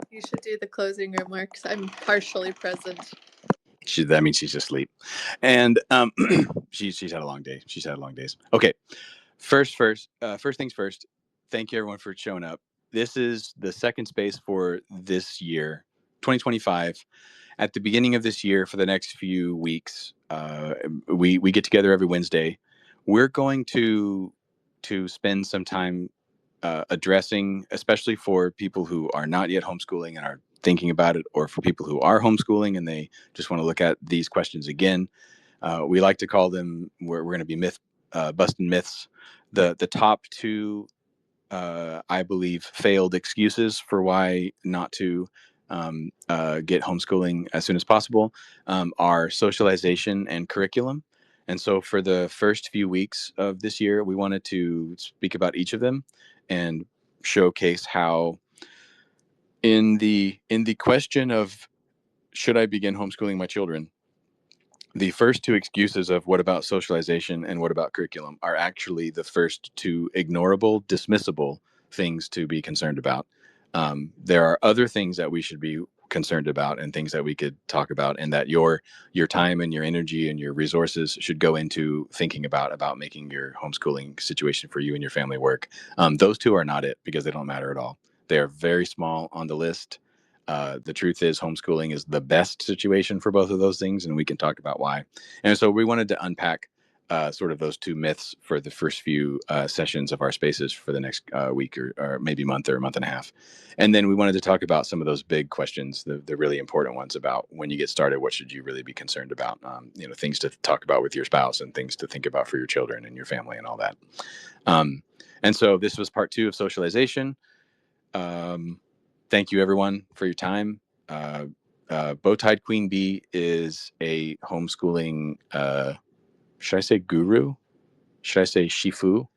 You should do the closing remarks. I'm partially present. That means she's asleep, and she's had a long day. She's had long days. Okay, first things first. Thank you everyone for showing up. This is the second space for this year, 2025. At the beginning of this year, for the next few weeks, we get together every Wednesday. We're going to spend some time addressing, especially for people who are not yet homeschooling and are thinking about it, or for people who are homeschooling and they just want to look at these questions again. We like to call them. We're going to be busting myths. The top two, I believe, failed excuses for why not to get homeschooling as soon as possible are socialization and curriculum. And so for the first few weeks of this year, we wanted to speak about each of them and showcase how in the question of should I begin homeschooling my children, the first two excuses of what about socialization and what about curriculum are actually the first two ignorable, dismissible things to be concerned about. There are other things that we should be concerned about and things that we could talk about, and that your time and your energy and your resources should go into thinking about making your homeschooling situation for you and your family work. Those two are not it, because they don't matter at all. They are very small on the list. The truth is, homeschooling is the best situation for both of those things, and we can talk about why. And so we wanted to unpack sort of those two myths for the first few sessions of our spaces for the next week or maybe month or a month and a half. And then we wanted to talk about some of those big questions, the really important ones about when you get started, what should you really be concerned about? Things to talk about with your spouse and things to think about for your children and your family and all that. And so this was part 2 of Socialization. Thank you, everyone, for your time. Bowtied Queen Bee is a homeschooling, should I say guru? Should I say Shifu?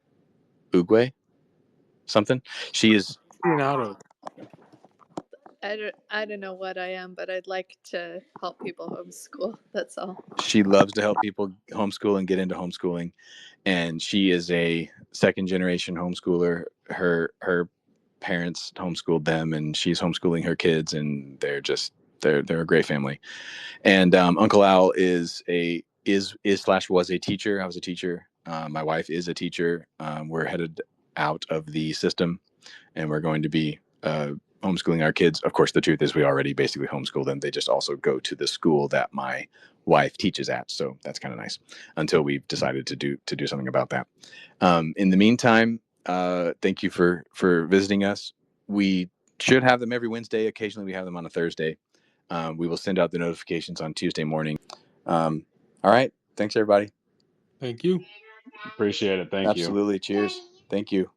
Ugwe? Something? She is. Out of I don't know what I am, but I'd like to help people homeschool. That's all. She loves to help people homeschool and get into homeschooling. And she is a 2nd-generation homeschooler. Her parents homeschooled them, and she's homeschooling her kids, and they're a great family. And Uncle Al is was a teacher. I was a teacher. My wife is a teacher. We're headed out of the system, and we're going to be homeschooling our kids. Of course, the truth is we already basically homeschool them. They just also go to the school that my wife teaches at. So that's kind of nice until we've decided to do something about that. In the meantime, thank you for visiting us. We should have them every Wednesday. Occasionally we have them on a Thursday. We will send out the notifications on Tuesday morning. All right. Thanks, everybody. Thank you. Appreciate it. Thank you. Absolutely. Cheers. Thank you.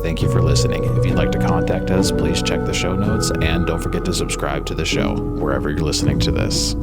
Thank you for listening. If you'd like to contact us, please check the show notes and don't forget to subscribe to the show wherever you're listening to this.